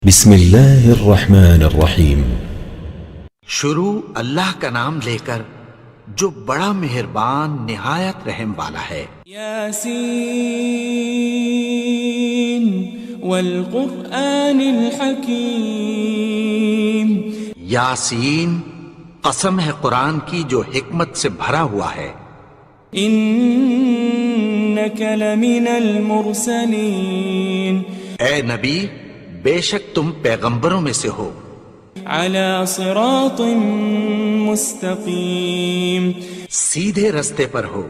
بسم اللہ الرحمن الرحیم۔ شروع اللہ کا نام لے کر جو بڑا مہربان نہایت رحم والا ہے۔ یاسین والقرآن الحکیم۔ یاسین، قسم ہے قرآن کی جو حکمت سے بھرا ہوا ہے۔ انک لمن المرسلین۔ اے نبی، بے شک تم پیغمبروں میں سے ہو۔ علی صراط مستقیم۔ سیدھے رستے پر ہو۔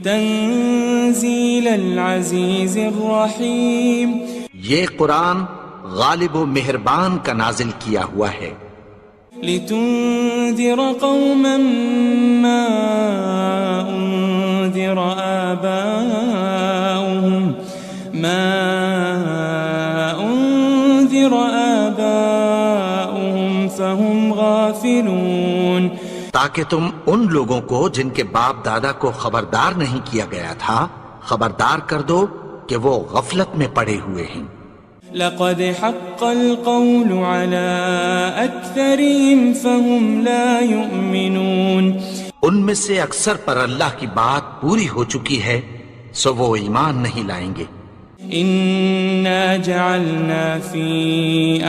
تنزیل العزیز الرحیم۔ یہ قرآن غالب و مہربان کا نازل کیا ہوا ہے۔ لتنذر قوما ما انذر آباؤهم فهم غافلون۔ تاکہ تم ان لوگوں کو جن کے باپ دادا کو خبردار نہیں کیا گیا تھا خبردار کر دو کہ وہ غفلت میں پڑے ہوئے ہیں۔ لقد حق القول على اکثرهم فهم لا يؤمنون۔ ان میں سے اکثر پر اللہ کی بات پوری ہو چکی ہے سو وہ ایمان نہیں لائیں گے۔ انا جعلنا في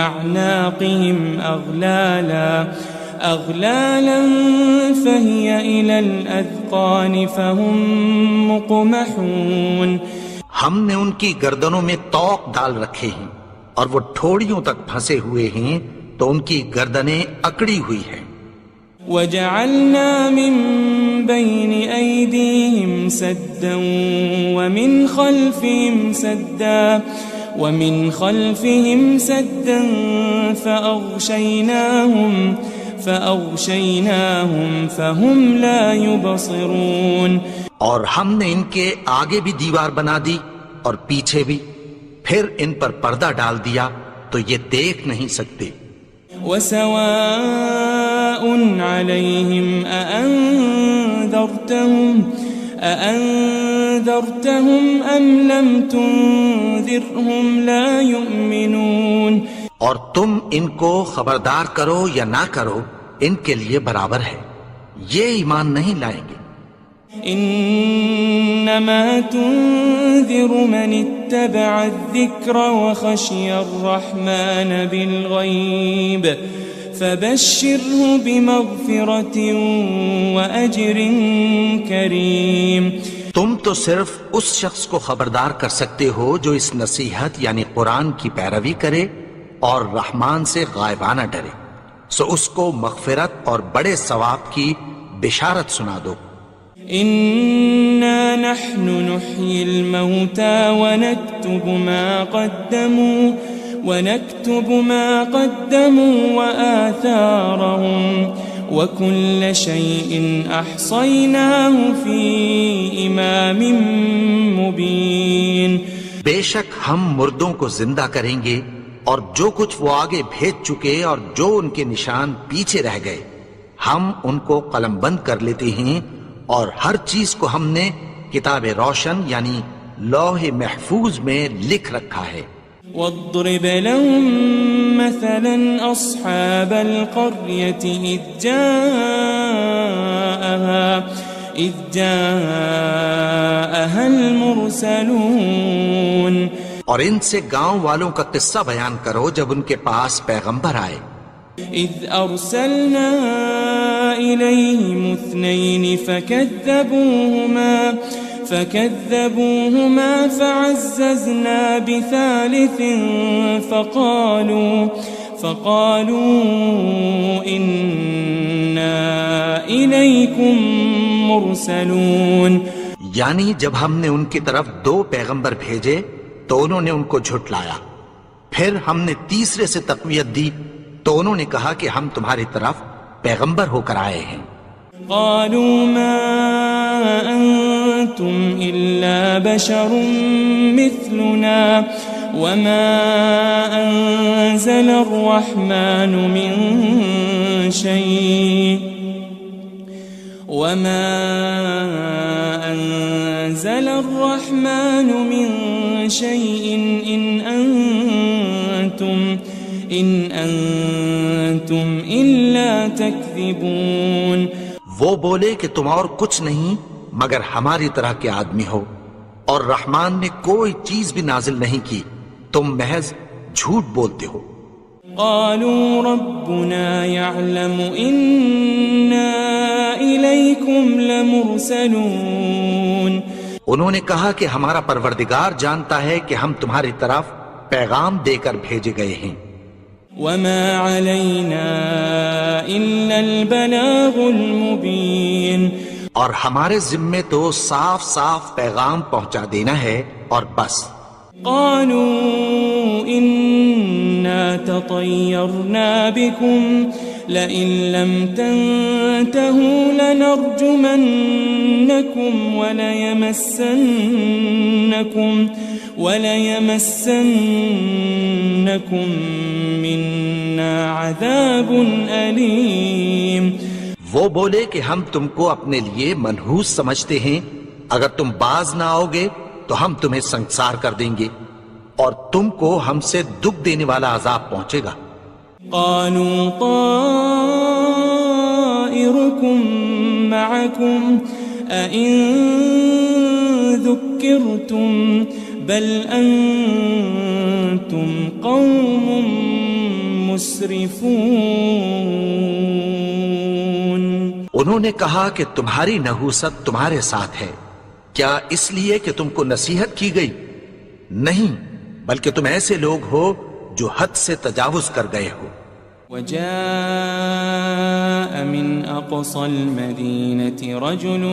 اعناقهم اغلالا فهي الى الاذقان فهم مقمحون۔ ہم نے ان کی گردنوں میں طوق ڈال رکھے ہیں اور وہ ٹھوڑیوں تک پھنسے ہوئے ہیں تو ان کی گردنیں اکڑی ہوئی ہیں۔ وجعلنا من بين أيديهم سدا ومن خلفهم سدا فأغشيناهم فهم لا يبصرون۔ اور ہم نے ان کے آگے بھی دیوار بنا دی اور پیچھے بھی، پھر ان پر پردہ ڈال دیا تو یہ دیکھ نہیں سکتے۔ وسواء عليهم أأنذرتهم أم لم تنذرهم لا يؤمنون۔ اور تم ان کو خبردار کرو یا نہ کرو ان کے لیے برابر ہے، یہ ایمان نہیں لائیں گے۔ انما تنذر من اتبع الذکر وخشی الرحمن بالغیب فبشره بمغفرة واجر کریم۔ تم تو صرف اس شخص کو خبردار کر سکتے ہو جو اس نصیحت یعنی قرآن کی پیروی کرے اور رحمان سے غائبانہ ڈرے، سو اس کو مغفرت اور بڑے ثواب کی بشارت سنا دو۔ إنا نحن نحيي الموتى ونكتب ما قدموا وآثارهم وكل شيء أحصيناه في إمام مبين۔ بے شک ہم مردوں کو زندہ کریں گے اور جو کچھ وہ آگے بھیج چکے اور جو ان کے نشان پیچھے رہ گئے ہم ان کو قلم بند کر لیتے ہیں، اور ہر چیز کو ہم نے کتاب روشن یعنی لوح محفوظ میں لکھ رکھا ہے۔ واضرب لهم مثلا أصحاب القرية إذ جاءها المرسلون۔ اور ان سے گاؤں والوں کا قصہ بیان کرو جب ان کے پاس پیغمبر آئے۔ إذ أرسلنا إليهم اثنين فكذبوهما فعززنا بثالث فقالوا إنا إليكم مرسلون۔ یعنی جب ہم نے ان کی طرف 2 پیغمبر بھیجے تو انہوں نے ان کو جھٹلایا، پھر ہم نے تیسرے سے تقویت دی تو انہوں نے کہا کہ ہم تمہاری طرف پیغمبر ہو کر آئے ہیں۔ قالوا ما أنتم إلا بشر مثلنا وما أنزل الرحمن من شيء إن أنتم أنتم إلا تكذبون. وہ بولے کہ تم اور کچھ نہیں مگر ہماری طرح کے آدمی ہو، اور رحمان نے کوئی چیز بھی نازل نہیں کی، تم محض جھوٹ بولتے ہو. قالوا ربنا يعلم إنا إليكم لمرسلون. انہوں نے کہا کہ ہمارا پروردگار جانتا ہے کہ ہم تمہاری طرف پیغام دے کر بھیجے گئے ہیں. وما علينا إلا البلاغ المبين. اور ہمارے ذمے تو صاف صاف پیغام پہنچا دینا ہے اور بس. قالوا إنا تطيرنا بكم لئن لم تنتهوا لنرجمنكم وليمسنكم منا عذاب أليم. وہ بولے کہ ہم تم کو اپنے لیے منحوس سمجھتے ہیں، اگر تم باز نہ آؤ گے تو ہم تمہیں سنسار کر دیں گے اور تم کو ہم سے دکھ دینے والا عذاب پہنچے گا. قالوا طائركم معكم أئن ذكرتم بل أنتم قوم مسرفون. انہوں نے کہا کہ تمہاری نحوست تمہارے ساتھ ہے، کیا اس لیے کہ تم کو نصیحت کی گئی؟ نہیں، بلکہ تم ایسے لوگ ہو جو حد سے تجاوز کر گئے ہو. وجاء من أقصى المدينة رجل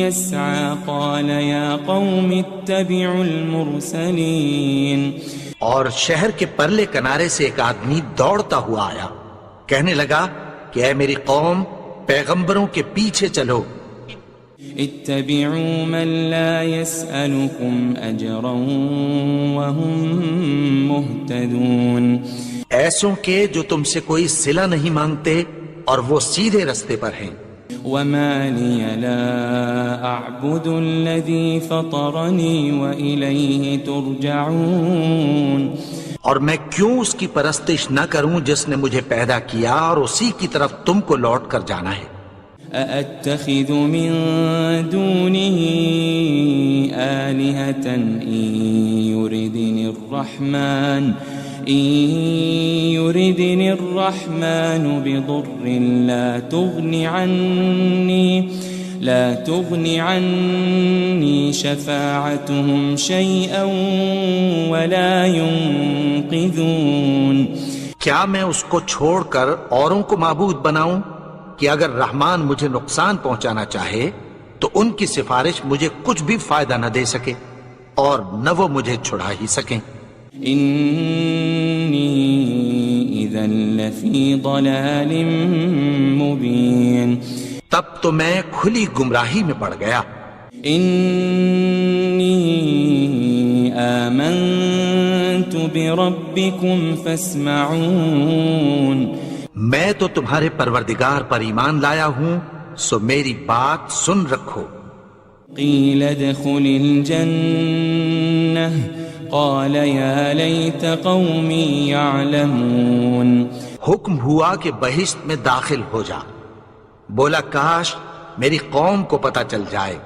يسعى قال يا قوم اتبعوا المرسلين. اور شہر کے پرلے کنارے سے ایک آدمی دوڑتا ہوا آیا، کہنے لگا کہ اے میری قوم، پیغمبروں کے پیچھے چلو. اتبعوا من لا يسألكم أجرا وهم مهتدون. ایسوں کے جو تم سے کوئی صلہ نہیں مانگتے اور وہ سیدھے رستے پر ہیں. وما لي لا أعبد الذي فطرني وإليه ترجعون. اور میں کیوں اس کی پرستش نہ کروں جس نے مجھے پیدا کیا اور اسی کی طرف تم کو لوٹ کر جانا ہے. أأتخذ من دونه آلهة إن يردني الرحمن بضر لا تغن عني شفاعتهم شيئا ولا ينقذون. کیا میں اس کو چھوڑ کر اوروں کو معبود بناؤں کہ اگر رحمان مجھے نقصان پہنچانا چاہے تو ان کی سفارش مجھے کچھ بھی فائدہ نہ دے سکے اور نہ وہ مجھے چھڑا ہی سکیں. إني إذا لفي ضلال مبين. تب تو میں کھلی گمراہی میں پڑ گیا. إني آمنت بربكم فاسمعون. میں تو تمہارے پروردگار پر ایمان لایا ہوں، سو میری بات سن رکھو. قيل ادخل الجنة قال يا ليت قومي يعلمون. حکم ہوا کہ بہشت میں داخل ہو جا. بولا کاش میری قوم کو پتہ چل جائے.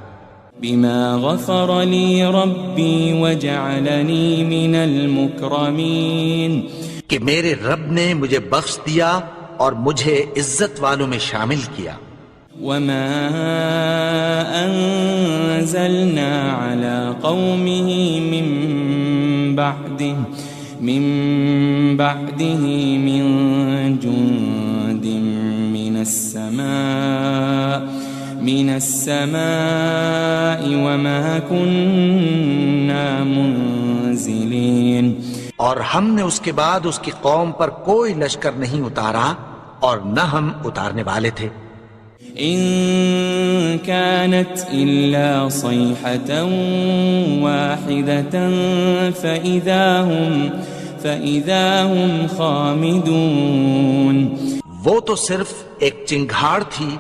بما غفر لي ربي وجعلني من المكرمين. کہ میرے رب نے مجھے بخش دیا اور مجھے عزت والوں میں شامل کیا. وما أنزلنا على قومه من بعده من جند من السماء وما كنا منزلين. اور ہم نے اس کے بعد اس کی قوم پر کوئی لشکر نہیں اتارا اور نہ ہم اتارنے والے تھے. إن كانت إلا صيحة واحدة فإذا هم خامدون. وہ تو صرف ایک چنگھاڑ تھی،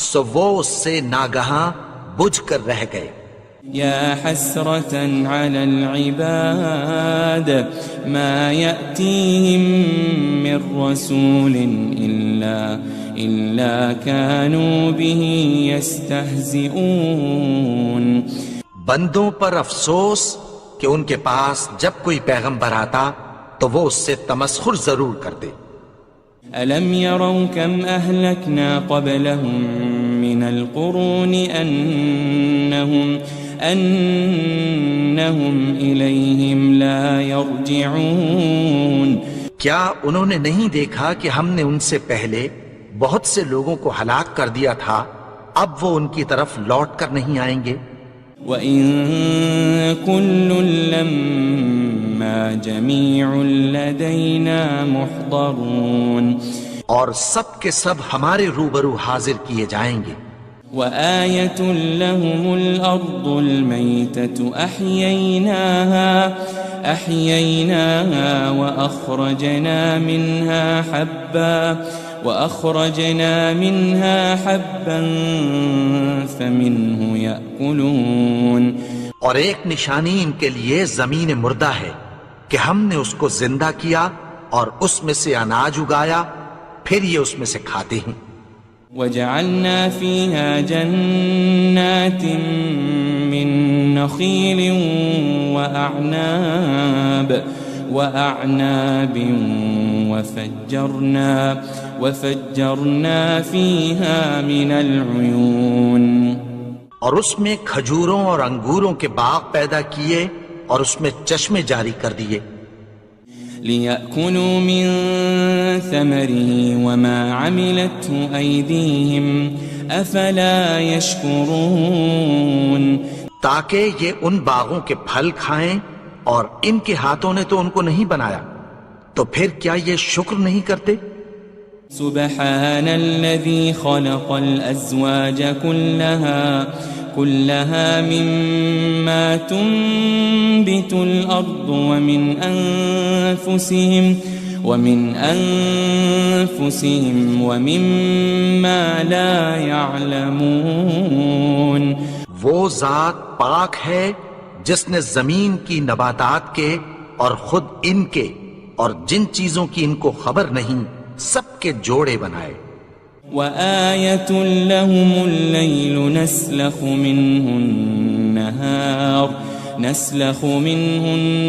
سو وہ اس سے ناگہاں بجھ کر رہ گئے. يا حسرة على العباد ما يأتيهم من رسول إلا كانوا به يستهزئون. بندوں پر افسوس کہ ان کے پاس جب کوئی پیغمبر آتا تو وہ اس سے تمسخر ضرور کرتے. ألم يروا كم أهلكنا قبلهم من القرون أنهم إليهم لا يرجعون. کیا انہوں نے نہیں دیکھا کہ ہم نے ان سے پہلے بہت سے لوگوں کو ہلاک کر دیا تھا، اب وہ ان کی طرف لوٹ کر نہیں آئیں گے. وَإِن كُلٌّ لَمَّا جَمِيعٌ لَدَيْنَا مُحْضَرُونَ. اور سب کے سب ہمارے روبرو حاضر کیے جائیں گے. وآية لهم الأرض الميتة أحييناها وأخرجنا منها حبا فمنه يأكلون. اور ایک نشانی ان کے لیے زمین مردہ ہے کہ ہم نے اس کو زندہ کیا اور اس میں سے اناج اگایا، پھر یہ اس میں سے کھاتے ہیں. وجعلنا فيها جنات من نخيل وأعناب وفجرنا فيها من العيون. اور اس میں کھجوروں اور انگوروں کے باغ پیدا کیے اور اس میں چشمے جاری کر دیے. لِيَأْكُلُوا مِن ثَمَرِهِ وَمَا عَمِلَتْهُ أَيْدِيهِمْ أَفَلَا يَشْكُرُونَ. تاکہ یہ ان باغوں کے پھل کھائیں اور ان کے ہاتھوں نے تو ان کو نہیں بنایا، تو پھر کیا یہ شکر نہیں کرتے؟ سبحان الذي خلق الأزواج كلها مما تنبت الأرض ومن أنفسهم ومما لا يعلمون. وہ ذات پاک ہے جس نے زمین کی نباتات کے اور خود ان کے اور جن چیزوں کی ان کو خبر نہیں سب کے جوڑے بنائے. وآية لهم الليل نسلخ منه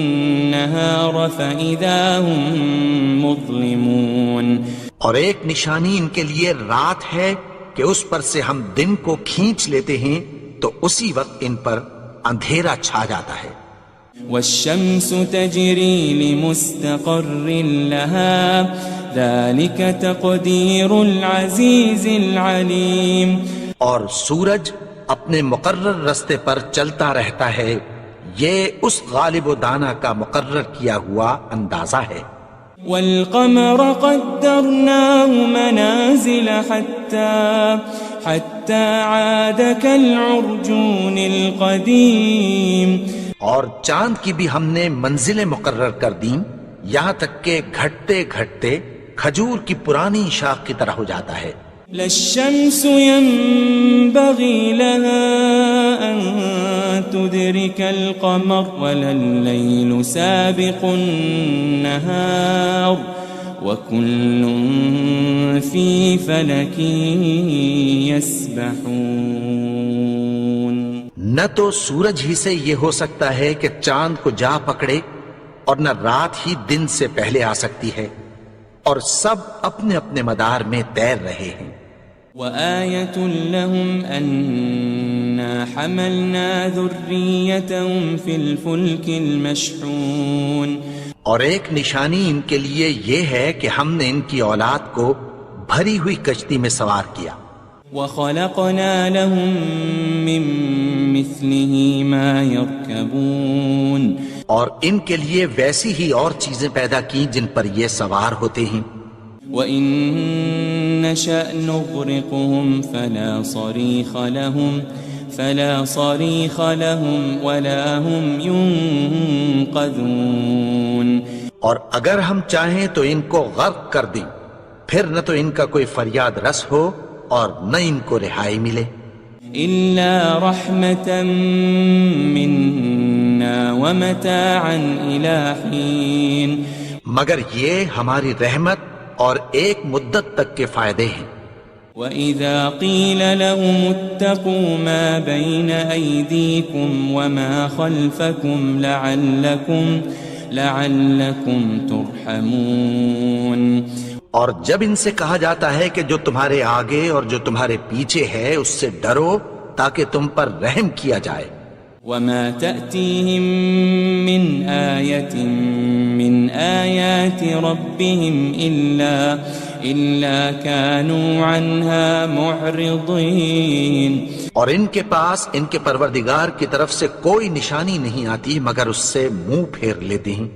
النهار فإذا هم مظلمون. اور ایک نشانی ان کے لیے رات ہے کہ اس پر سے ہم دن کو کھینچ لیتے ہیں تو اسی وقت ان پر اندھیرا چھا جاتا ہے. والشمس تجري لمستقر لها ذلك تقدير العزيز العليم. اور سورج اپنے مقرر رستے پر چلتا رہتا ہے، یہ اس غالب و دانا کا مقرر کیا ہوا اندازہ ہے. والقمر قدرناه منازل حتى عاد كالعرجون القديم. اور چاند کی بھی ہم نے منزلیں مقرر کر دیں یہاں تک کہ گھٹتے گھٹتے کھجور کی پرانی شاخ کی طرح ہو جاتا ہے. للشمس ينبغي لها أن تدرك القمر ولا الليل سابق النهار وكل في فلك يسبحون. نہ تو سورج ہی سے یہ ہو سکتا ہے کہ چاند کو جا پکڑے اور نہ رات ہی دن سے پہلے آ سکتی ہے، اور سب اپنے اپنے مدار میں تیر رہے ہیں. وآية لهم أنا حملنا ذريتهم في الفلك المشحون. اور ایک نشانی ان کے لیے یہ ہے کہ ہم نے ان کی اولاد کو بھری ہوئی کشتی میں سوار کیا. وخلقنا لهم من مثله ما يركبون. اور ان کے لیے ویسی ہی اور چیزیں پیدا کی جن پر یہ سوار ہوتے ہیں. وَإِن نَّشَأْ نُغْرِقْهُمْ فَلَا صَرِيخَ لَهُمْ وَلَا هُمْ يُنقَذُونَ. اور اگر ہم چاہیں تو ان کو غرق کر دیں، پھر نہ تو ان کا کوئی فریاد رس ہو اور نہ ان کو رہائی ملے. إلا رحمة منا ومتاعا إلى حين مگر یہ ہماری رحمت اور ایک مدت تک کے فائدے ہیں. وَإِذَا قِيلَ لَهُمُ اتَّقُوا مَا بَيْنَ أَيْدِيكُمْ وَمَا خَلْفَكُمْ لَعَلَّكُمْ تُرْحَمُونَ. اور جب ان سے کہا جاتا ہے کہ جو تمہارے آگے اور جو تمہارے پیچھے ہے اس سے ڈرو تاکہ تم پر رحم کیا جائے. وَمَا تَأْتِيهِم مِّنْ آيَةٍ مِّنْ آيَاتِ رَبِّهِمْ إِلَّا كَانُوا عَنْهَا مُعْرِضِينَ. اور ان کے پاس ان کے پروردگار کی طرف سے کوئی نشانی نہیں آتی مگر اس سے منہ پھیر لیتے ہیں.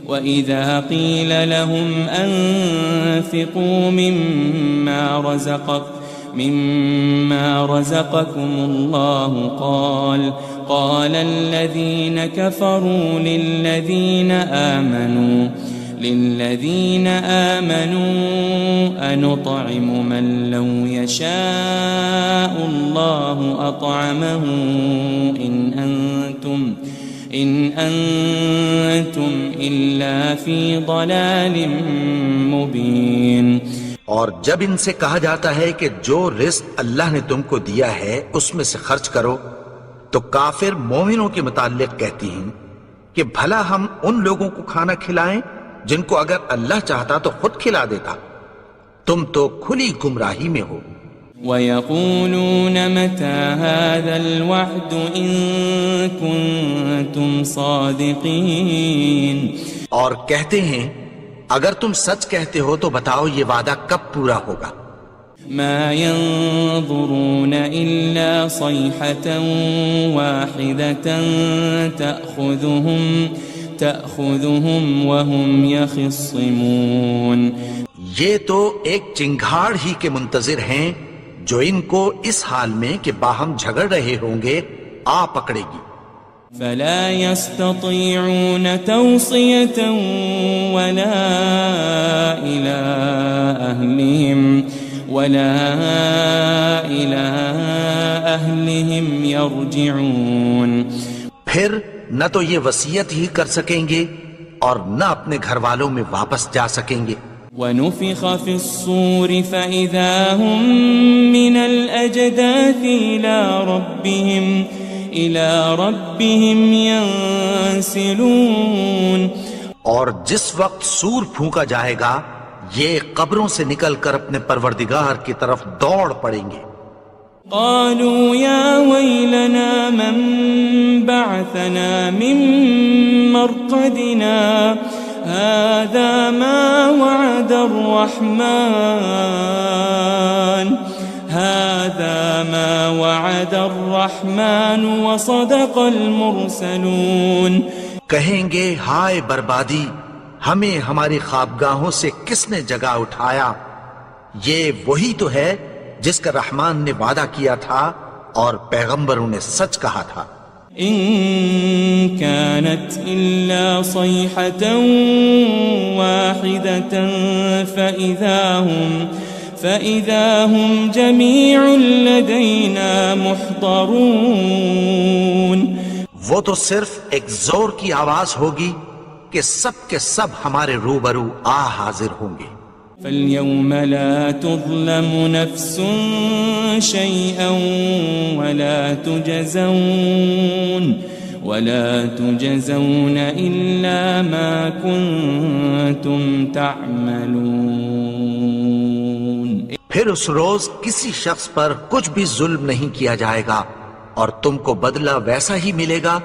وَإِذَا قِيلَ لَهُمْ أَنفِقُوا مِمَّا رَزَقَكُمُ اللَّهُ قَالَ الَّذِينَ كَفَرُوا لِلَّذِينَ آمَنُوا أَنُطْعِمُ مَن لَّوْ يَشَاءُ اللَّهُ أَطْعَمَهُ إِنْ أَنْتُمْ إِلَّا فِي ضَلَالٍ مُبِينٍ. اور جب ان سے کہا جاتا ہے کہ جو رزق اللہ نے تم کو دیا ہے اس میں سے خرچ کرو تو کافر مومنوں کے متعلق کہتی ہیں کہ بھلا ہم ان لوگوں کو کھانا کھلائیں جن کو اگر اللہ چاہتا تو خود کھلا دیتا. تم تو کھلی گمراہی میں ہو. وَيَقُولُونَ مَتَى هَذَا الْوَعْدُ إِن كُنتُمْ صَادِقِينَ. اور کہتے ہیں اگر تم سچ کہتے ہو تو بتاؤ یہ وعدہ کب پورا ہوگا. مَا يَنظُرُونَ إِلَّا صَيْحَةً وَاحِدَةً تَأْخُذُهُمْ وَهُمْ يَخِصِّمُونَ. یہ تو ایک چنگھاڑ ہی کے منتظر ہیں جو ان کو اس حال میں کہ باہم جھگڑ رہے ہوں گے آ پکڑے گی. فَلَا يَسْتَطِيعُونَ تَوْصِيَةً وَلَا إِلَىٰ أَهْلِهِمْ يَرْجِعُونَ. پھر نہ تو یہ وصیت ہی کر سکیں گے اور نہ اپنے گھر والوں میں واپس جا سکیں گے. وَنُفِخَ فِي الصُّورِ فَإِذَا هُم مِّنَ الْأَجْدَاثِ إِلَىٰ رَبِّهِمْ يَنسِلُونَ. اور جس وقت سور پھونکا جائے گا یہ قبروں سے نکل کر اپنے پروردگار کی طرف دوڑ پڑیں گے. قالوا يا ويلنا من بعثنا من مرقدنا هذا ما وعد الرحمن وصدق المرسلون. کہیں گے ہائے بربادی، ہمیں ہماری خوابگاہوں سے کس نے جگا اٹھایا. یہ وہی تو ہے جس کا رحمان نے وعدہ کیا تھا اور پیغمبروں نے سچ کہا تھا. إن كانت إلا صيحة واحدة فإذا هم جميع لدينا محضرون. وہ تو صرف ایک زور کی آواز ہوگی کہ سب کے سب ہمارے روبرو آ حاضر ہوں گے. فَالْيَوْمَ لَا تُظْلَمُ نَفْسٌ شَيْئًا وَلَا تُجَزَوْنَ إِلَّا مَا كُنتُمْ تَعْمَلُونَ. پھر اس روز کسی شخص پر کچھ بھی ظلم نہیں کیا جائے گا اور تم کو بدلہ ویسا ہی ملے گا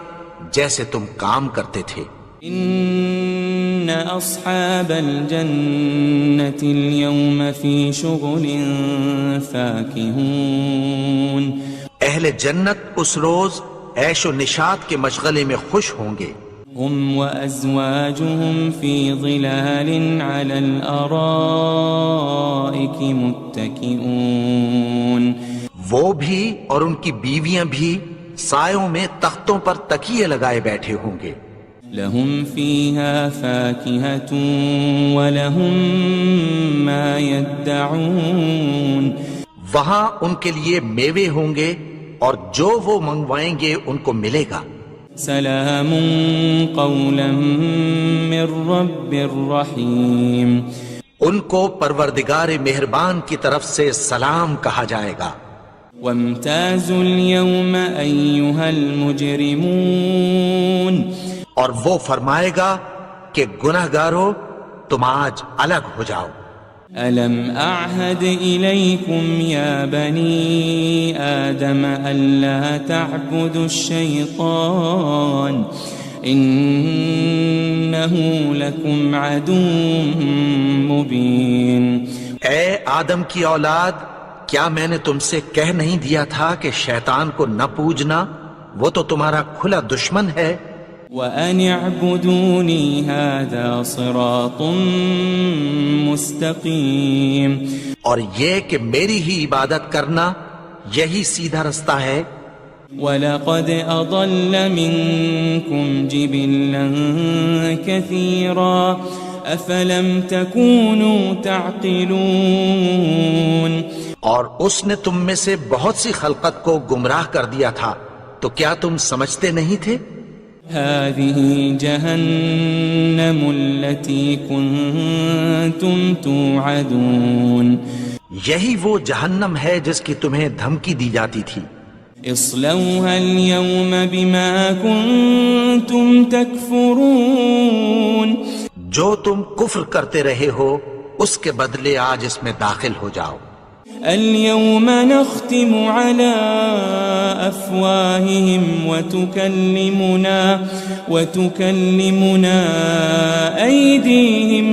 جیسے تم کام کرتے تھے. إن أصحاب الجنة اليوم في شغل فاكهون. اہل جنت اس روز عیش و نشاط کے مشغلے میں خوش ہوں گے. هم وأزواجهم في ظلال على الأرائك متكئون. وہ بھی اور ان کی بیویاں بھی سایوں میں تختوں پر تکیے لگائے بیٹھے ہوں گے. لهم فيها فاكهة ولهم ما يدعون. وہاں ان کے لیے میوے ہوں گے اور جو وہ منگوائیں گے ان کو ملے گا۔ سلام قولا من رب رحیم، ان کو پروردگار مہربان کی طرف سے سلام کہا جائے گا۔ وامتازوا اليوم أيها المجرمون، اور وہ فرمائے گا کہ گنہگارو تم آج الگ ہو جاؤ۔ ألم أعهد إليكم يا بني آدم ألا تعبدوا الشيطان إنه لكم عدو مبين۔ اے آدم کی اولاد، کیا میں نے تم سے کہہ نہیں دیا تھا کہ شیطان کو نہ پوجنا، وہ تو تمہارا کھلا دشمن ہے۔ وَأَنِ اعْبُدُونِي هَذَا صِرَاطٌ مُسْتَقِيمٌ، اور یہ کہ میری ہی عبادت کرنا یہی سیدھا رستہ ہے۔ وَلَقَدْ أَضَلَّ مِنكُمْ جِبِلًّا كَثِيرًا أَفَلَمْ تَكُونُوا تَعْقِلُونَ، اور اس نے تم میں سے بہت سی خلقت کو گمراہ کر دیا تھا، تو کیا تم سمجھتے نہیں تھے؟ هذه جهنم التي كنتم توعدون، یہی وہ جہنم ہے جس کی تمہیں دھمکی دی جاتی تھی۔ اصلوها اليوم بما كنتم تكفرون، جو تم کفر کرتے رہے ہو اس کے بدلے آج اس میں داخل ہو جاؤ۔ اليوم نختم على أفواههم وتكلمنا أيديهم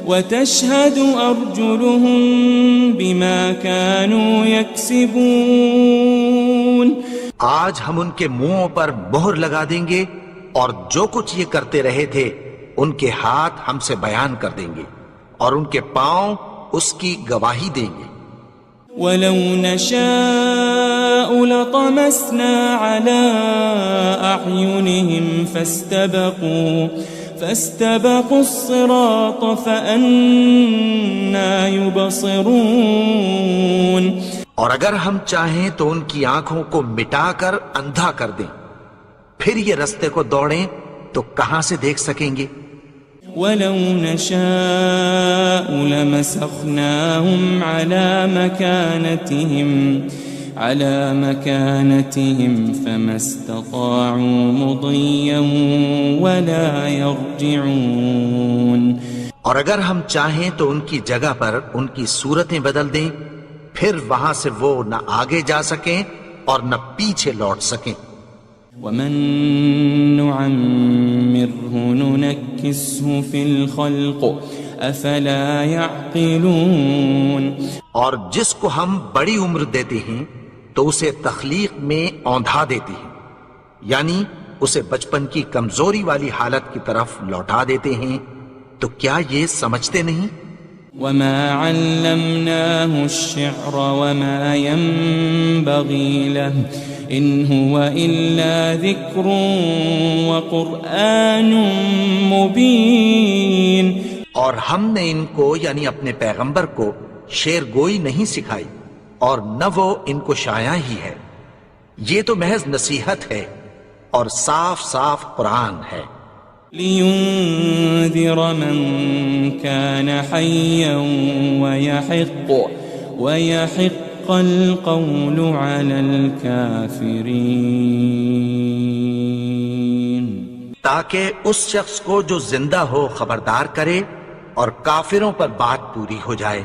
وتشهد أرجلهم بما كانوا يكسبون، آج ہم ان کے منہوں پر مہر لگا دیں گے اور جو کچھ یہ کرتے رہے تھے ان کے ہاتھ ہم سے بیان کر دیں گے اور ان کے پاؤں اس کی گواہی دیں گے۔ وَلَوْ نَشَاءُ لَطَمَسْنَا عَلَىٰ أَعْيُنِهِمْ فَاسْتَبَقُوا الصِّرَاطَ فَأَنَّىٰ يُبْصِرُونَ، اور اگر ہم چاہیں تو ان کی آنکھوں کو مٹا کر اندھا کر دیں، پھر یہ رستے کو دوڑیں تو کہاں سے دیکھ سکیں گے؟ وَلَوْ نَشَاءُ لَمَسَخْنَاهُمْ عَلَى مَكَانَتِهِمْ فَمَا اسْتَطَاعُوا مُضِيًّا وَلَا يَرْجِعُونَ، اور اگر ہم چاہیں تو ان کی جگہ پر ان کی صورتیں بدل دیں، پھر وہاں سے وہ نہ آگے جا سکیں اور نہ پیچھے لوٹ سکیں۔ وَمَن نُعَمِّرْهُ نُنَكِّسْهُ فِي الْخَلْقِ أَفَلَا يَعْقِلُونَ، اور جس کو ہم بڑی عمر دیتے ہیں تو اسے تخلیق میں اوندھا دیتے ہیں، یعنی اسے بچپن کی کمزوری والی حالت کی طرف لوٹا دیتے ہیں، تو کیا یہ سمجھتے نہیں؟ وَمَا عَلَّمْنَاهُ الشِّعْرَ وَمَا يَنبَغِي لَهُ إِنْ هُوَ إِلَّا ذِكْرٌ وَقُرْآنٌ مُبِينٌ، اور ہم نے ان کو یعنی اپنے پیغمبر کو شعر گوئی نہیں سکھائی اور نہ وہ ان کو شایع ہی ہے، یہ تو محض نصیحت ہے اور صاف صاف قرآن ہے۔ لِيُنذِرَ مَن كَانَ حَيًّا وَيَحِقَّ الْقَوْلُ عَلَى الْكَافِرِينَ، تاکہ اس شخص کو جو زندہ ہو خبردار کرے اور کافروں پر بات پوری ہو جائے۔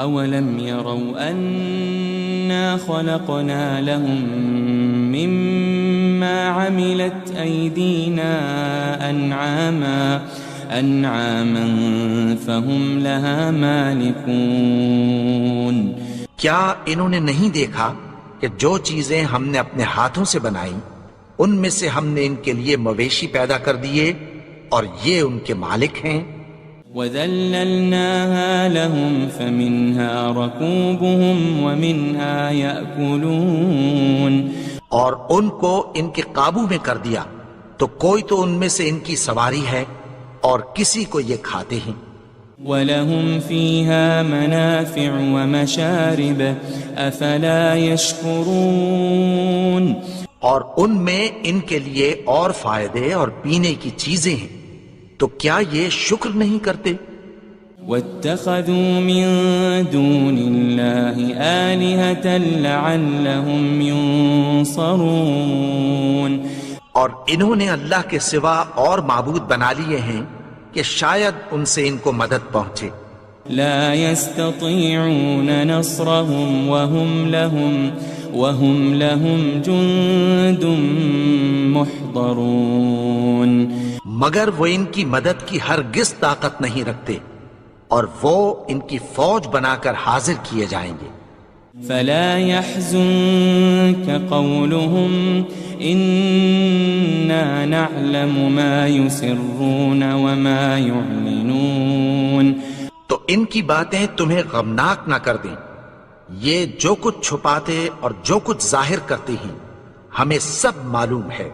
أَوَلَمْ يَرَوْا أَنَّا خَلَقْنَا لَهُم مِّمَّا عَمِلَتْ أَيْدِينَا أَنْعَامًا فَهُمْ لَهَا مَالِكُونَ، کیا انہوں نے نہیں دیکھا کہ جو چیزیں ہم نے اپنے ہاتھوں سے بنائیں ان میں سے ہم نے ان کے لیے مویشی پیدا کر دیے اور یہ ان کے مالک ہیں۔ وَذَلَّلْنَاهَا لَهُمْ فَمِنْهَا رَكُوبُهُمْ وَمِنْهَا يَأْكُلُونَ، اور ان کو ان کے قابو میں کر دیا تو کوئی تو ان میں سے ان کی سواری ہے اور کسی کو یہ کھاتے ہیں۔ وَلَهُمْ فِيهَا مَنَافِعُ وَمَشَارِبُ أَفَلَا يَشْكُرُونَ اور ان میں ان کے لیے اور فائدے اور پینے کی چیزیں ہیں، تو کیا یہ شکر نہیں کرتے؟ وَاتَّخَذُوا مِن دُونِ اللَّهِ آلِهَةً لَعَلَّهُمْ يُنصَرُونَ اور انہوں نے اللہ کے سوا اور معبود بنا لیے ہیں کہ شاید ان سے ان کو مدد پہنچے۔ لا يستطيعون نصرهم وهم لهم جند محضرون مگر وہ ان کی مدد کی ہرگز طاقت نہیں رکھتے، اور وہ ان کی فوج بنا کر حاضر کیے جائیں گے۔ فلا يحزنك قولهم إنا نعلم ما يسرون وما يعلنون تو ان کی باتیں تمہیں غمناک نہ کر دیں، یہ جو کچھ چھپاتے اور جو کچھ ظاہر کرتے ہیں ہمیں سب معلوم ہے۔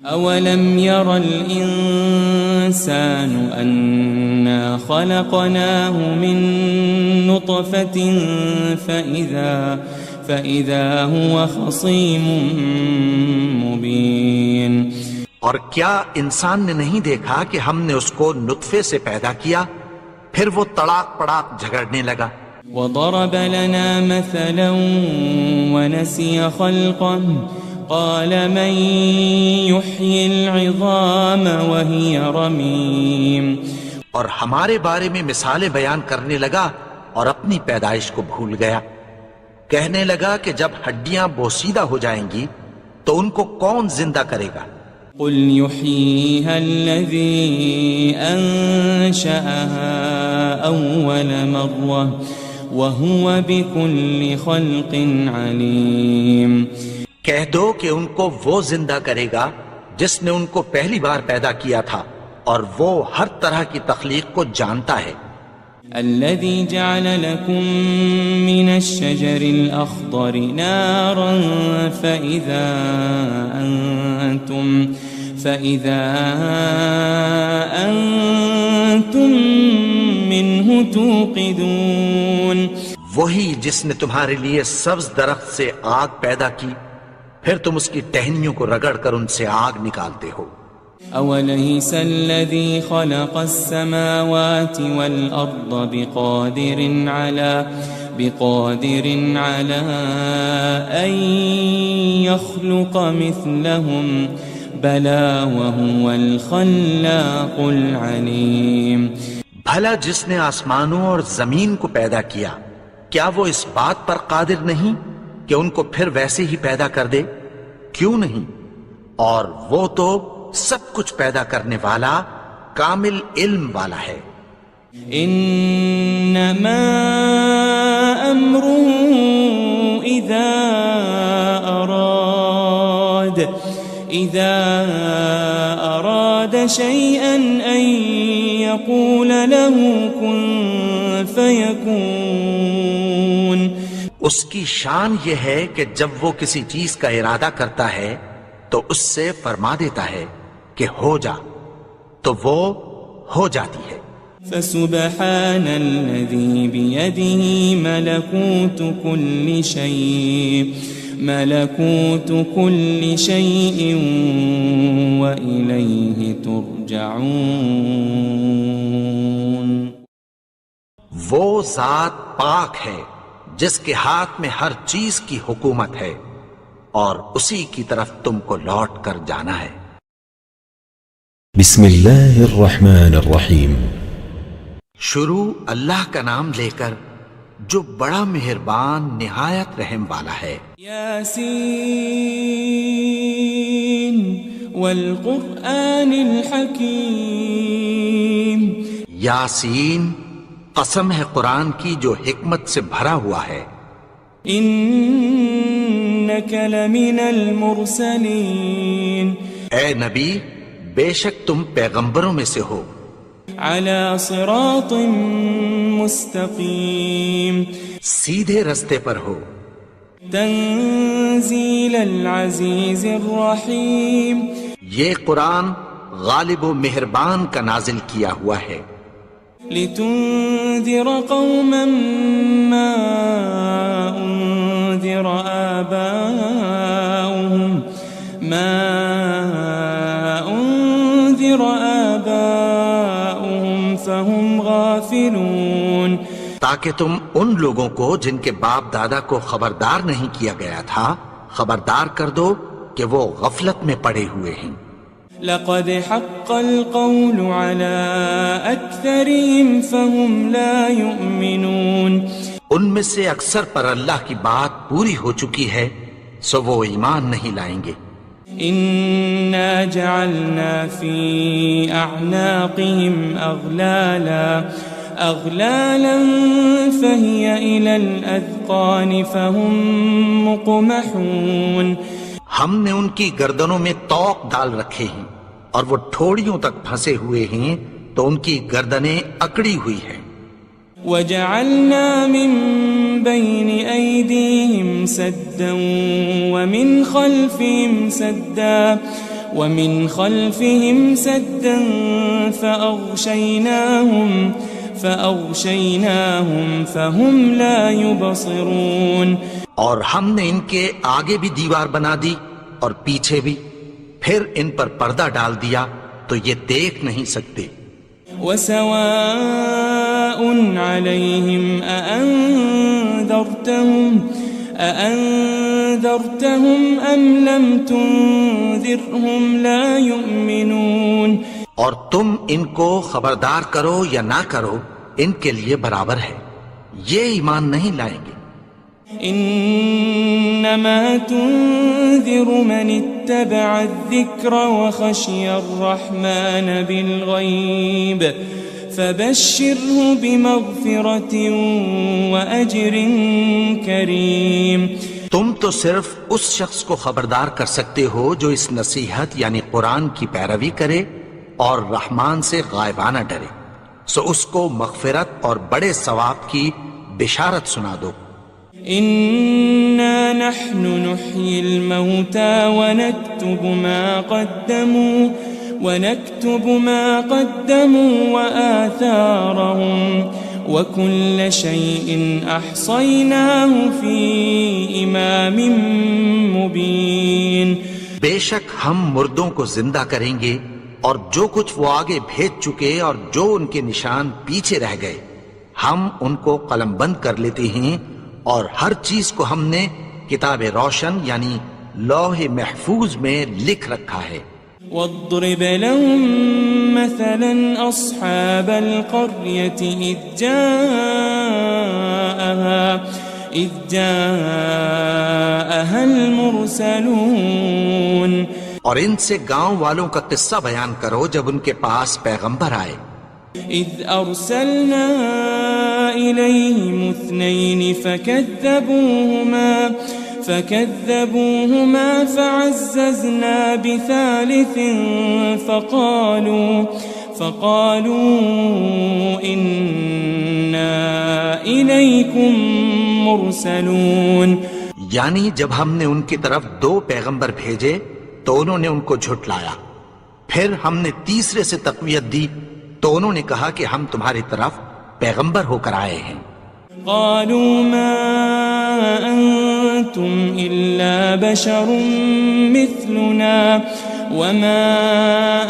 أولم ير الإنسان أنا خلقناه من نطفة فإذا هو خصيم مبين اور کیا انسان نے نہیں دیکھا کہ ہم نے اس کو نطفے سے پیدا کیا، پھر وہ تڑاک پڑاک جھگڑنے لگا۔ وضرب لنا مثلا ونسي خلقه قال من يحيي العظام وهي رميم اور ہمارے بارے میں مثالیں بیان کرنے لگا اور اپنی پیدائش کو بھول گیا، کہنے لگا کہ جب ہڈیاں بوسیدہ ہو جائیں گی تو ان کو کون زندہ کرے گا؟ قل يحييها الذي أنشأها أول مرة وهو بكل خلق عليم کہہ دو کہ ان کو وہ زندہ کرے گا جس نے ان کو پہلی بار پیدا کیا تھا، اور وہ ہر طرح کی تخلیق کو جانتا ہے۔ الذي جعل لكم من الشجر الأخضر نارا فإذا أنتم منه توقدون وہی جس نے تمہارے لیے سبز درخت سے آگ پیدا کی، پھر تم اس کی ٹہنیوں کو رگڑ کر ان سے آگ نکالتے ہو۔ أوليس الذي خلق السماوات والأرض بقادر على أن يخلق مثلهم بلى وهو الخلاق العليم بھلا جس نے آسمانوں اور زمین کو پیدا کیا، کیا وہ اس بات پر قادر نہیں کہ ان کو پھر ویسے ہی پیدا کر دے؟ کیوں نہیں؟ اور وہ تو سب کچھ پیدا کرنے والا، کامل علم والا ہے۔ انما امره اذا اراد شيئا ان يقول له كن فيكون اس کی شان یہ ہے کہ جب وہ کسی چیز کا ارادہ کرتا ہے تو اس سے فرما دیتا ہے کہ ہو جا، تو وہ ہو جاتی ہے۔ فسبحان الذي بيده ملكوت كل شيء وإليه ترجعون وہ ذات پاک ہے جس کے ہاتھ میں ہر چیز کی حکومت ہے، اور اسی کی طرف تم کو لوٹ کر جانا ہے۔ بسم اللہ الرحمن الرحیم۔ شروع اللہ کا نام لے کر جو بڑا مہربان نہایت رحم والا ہے۔ یاسین والقرآن الحکیم۔ یاسین، قسم ہے قرآن کی جو حکمت سے بھرا ہوا ہے۔ انک لمن المرسلین۔ اے نبی، بے شک تم پیغمبروں میں سے ہو۔ علی صراط مستقیم۔ سیدھے رستے پر ہو۔ تنزیل العزیز الرحیم۔ یہ قرآن غالب و مہربان کا نازل کیا ہوا ہے۔ لتنذر قوما ما أنذر آباؤهم فهم غافلون، تاکہ تم ان لوگوں کو جن کے باپ دادا کو خبردار نہیں کیا گیا تھا خبردار کر دو کہ وہ غفلت میں پڑے ہوئے ہیں۔ لقد حق القول على أكثرهم فهم لا يؤمنون، ان میں سے اکثر پر اللہ کی بات پوری ہو چکی ہے سو وہ ایمان نہیں لائیں گے۔ إنا جعلنا في أعناقهم أغلالا فهي إلى الأذقان فهم مقمحون، ہم نے ان کی گردنوں میں طوق ڈال رکھے ہیں اور وہ ٹھوڑیوں تک پھنسے ہوئے ہیں تو ان کی گردنیں اکڑی ہوئی ہیں۔ وجعلنا من بين أيديهم سدا ومن خلفهم سدا فأغشيناهم فهم لا يبصرون، اور ہم نے ان کے آگے بھی دیوار بنا دی اور پیچھے بھی، پھر ان پر پردہ ڈال دیا تو یہ دیکھ نہیں سکتے۔ وسواء عليهم أأنذرتهم أم لم تنذرهم لا يؤمنون، اور تم ان کو خبردار کرو یا نہ کرو ان کے لیے برابر ہے، یہ ایمان نہیں لائیں گے۔ انما تنذر من اتبع الذکر وخشی الرحمن بالغیب فبشره بمغفرة وأجر کریم، تم تو صرف اس شخص کو خبردار کر سکتے ہو جو اس نصیحت یعنی قرآن کی پیروی کرے اور رحمان سے غائبانہ ڈرے، سو اس کو مغفرت اور بڑے ثواب کی بشارت سنا دو۔ إنا نحن نحيي الموتى ونكتب ما قدموا وآثارهم وكل شيء أحصيناه في إمام مبين، بے شک ہم مردوں کو زندہ کریں گے اور جو کچھ وہ آگے بھیج چکے اور جو ان کے نشان پیچھے رہ گئے ہم ان کو قلم بند کر لیتے ہیں، اور ہر چیز کو ہم نے کتاب روشن یعنی لوح محفوظ میں لکھ رکھا ہے۔ واضرب لهم مثلا أصحاب القرية إذ جاءها المرسلون، اور ان سے گاؤں والوں کا قصہ بیان کرو جب ان کے پاس پیغمبر آئے۔ إذ أرسلنا إليهم 2 فكذبوهما فعززنا بثالث فقالوا إنا إليكم مرسلون، یعنی جب ہم نے ان کی طرف 2 پیغمبر بھیجے تو انہوں نے ان کو جھٹلایا، پھر ہم نے تیسرے سے تقویت دی تو انہوں نے کہا کہ ہم تمہاری طرف پیغمبر ہو کر آئے ہیں۔ قالوا ما أنتم إلا بشر مثلنا وما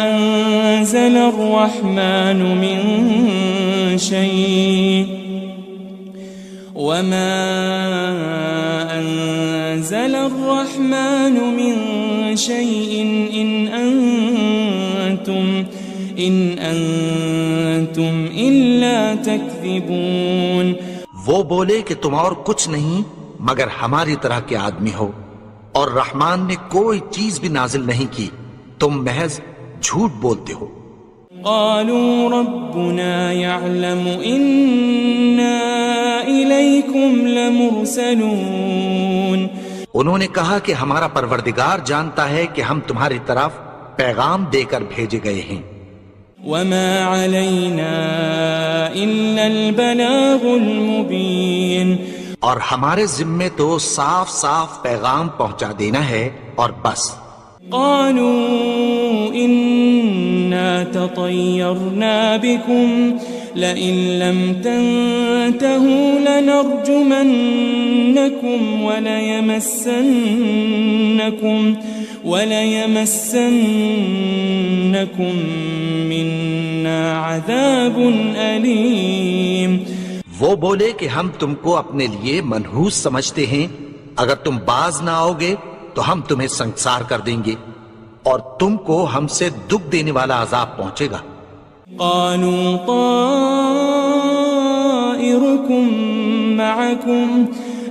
أنزل الرحمن من شيء إن أنتم إلا تكذبون، وہ بولے کہ تم اور کچھ نہیں مگر ہماری طرح کے آدمی ہو، اور رحمان نے کوئی چیز بھی نازل نہیں کی، تم محض جھوٹ بولتے ہو۔ قالوا ربنا يعلم إنا إليكم لمرسلون، انہوں نے کہا کہ ہمارا پروردگار جانتا ہے کہ ہم تمہاری طرف پیغام دے کر بھیجے گئے ہیں۔ وما علينا إلا البلاغ المبين، اور ہمارے ذمے تو صاف صاف پیغام پہنچا دینا ہے اور بس۔ قالوا إنا تطيرنا بكم لئن لم تنتهوا لنرجمنكم وليمسنكم منا عذاب أليم. وہ بولے کہ ہم تم کو اپنے لیے منحوس سمجھتے ہیں، اگر تم باز نہ آؤ گے تو ہم تمہیں سنگسار کر دیں گے اور تم کو ہم سے دکھ دینے والا عذاب پہنچے گا. قالوا طائركم معكم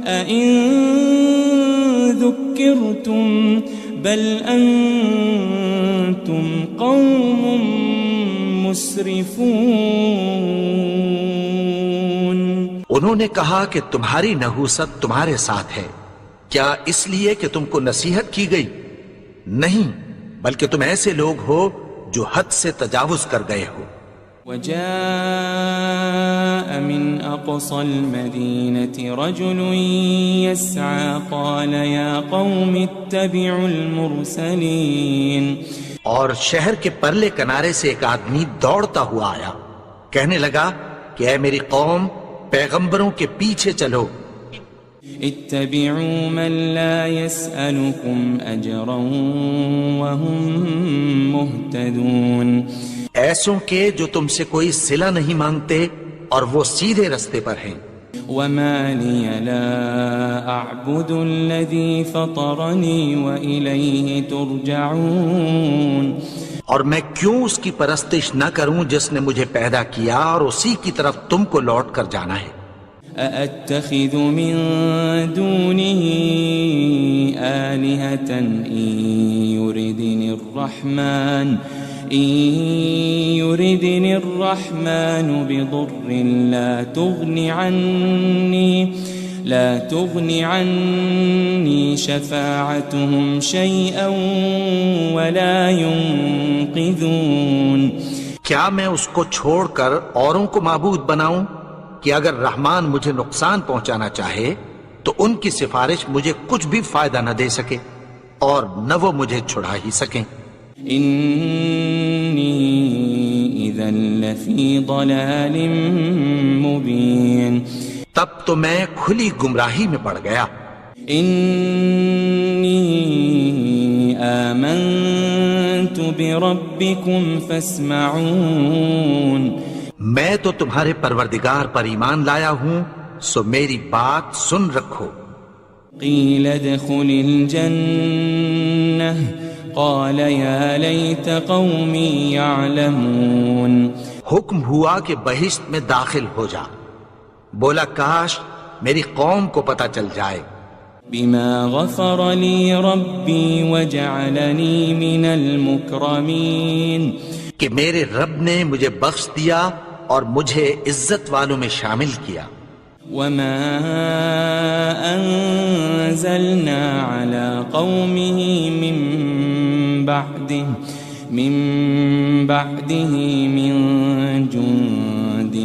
أئن ذكرتم بل أنتم قوم مسرفون. انہوں نے کہا کہ تمہاری نحوست تمہارے ساتھ ہے، کیا اس لیے کہ تم کو نصیحت کی گئی؟ نہیں، بلکہ تم ایسے لوگ ہو جو حد سے تجاوز کر گئے ہو. وجاء من أقصى المدينة رجل يسعى قال يا قوم اتبعوا المرسلين. اور شہر کے پرلے کنارے سے ایک آدمی دوڑتا ہوا آیا، کہنے لگا کہ اے میری قوم، پیغمبروں کے پیچھے چلو. اتبعوا من لا يسألكم أجرا وهم مهتدون. ایسوں کے جو تم سے کوئی صلہ نہیں مانگتے اور وہ سیدھے رستے پر ہیں. وما لي لا أعبد الذي فطرني وإليه ترجعون. اور میں کیوں اس کی پرستش نہ کروں جس نے مجھے پیدا کیا اور اسی کی طرف تم کو لوٹ کر جانا ہے. أأتخذ من دونه آلهة إن يردني الرحمن بضر لا تغن عني شفاعتهم شيئا ولا ينقذون. کیا میں اس کو چھوڑ کر اوروں کو معبود بناؤں کہ اگر رحمان مجھے نقصان پہنچانا چاہے تو ان کی سفارش مجھے کچھ بھی فائدہ نہ دے سکے اور نہ وہ مجھے چھڑا ہی سکیں. إني إذا لفي ضلال مبين. تب تو میں کھلی گمراہی میں پڑ گیا. إني آمنت بربكم فاسمعون. میں تو تمہارے پروردگار پر ایمان لایا ہوں، سو میری بات سن رکھو. قيل ادخل الجنة قال يا ليت قومي يعلمون. حکم ہوا کہ بہشت میں داخل ہو جا. بولا کاش میری قوم کو پتہ چل جائے. بما غفر لي ربي وجعلني من المكرمين. کہ میرے رب نے مجھے بخش دیا اور مجھے عزت والوں میں شامل کیا. وما أنزلنا على قومه من بعده من جند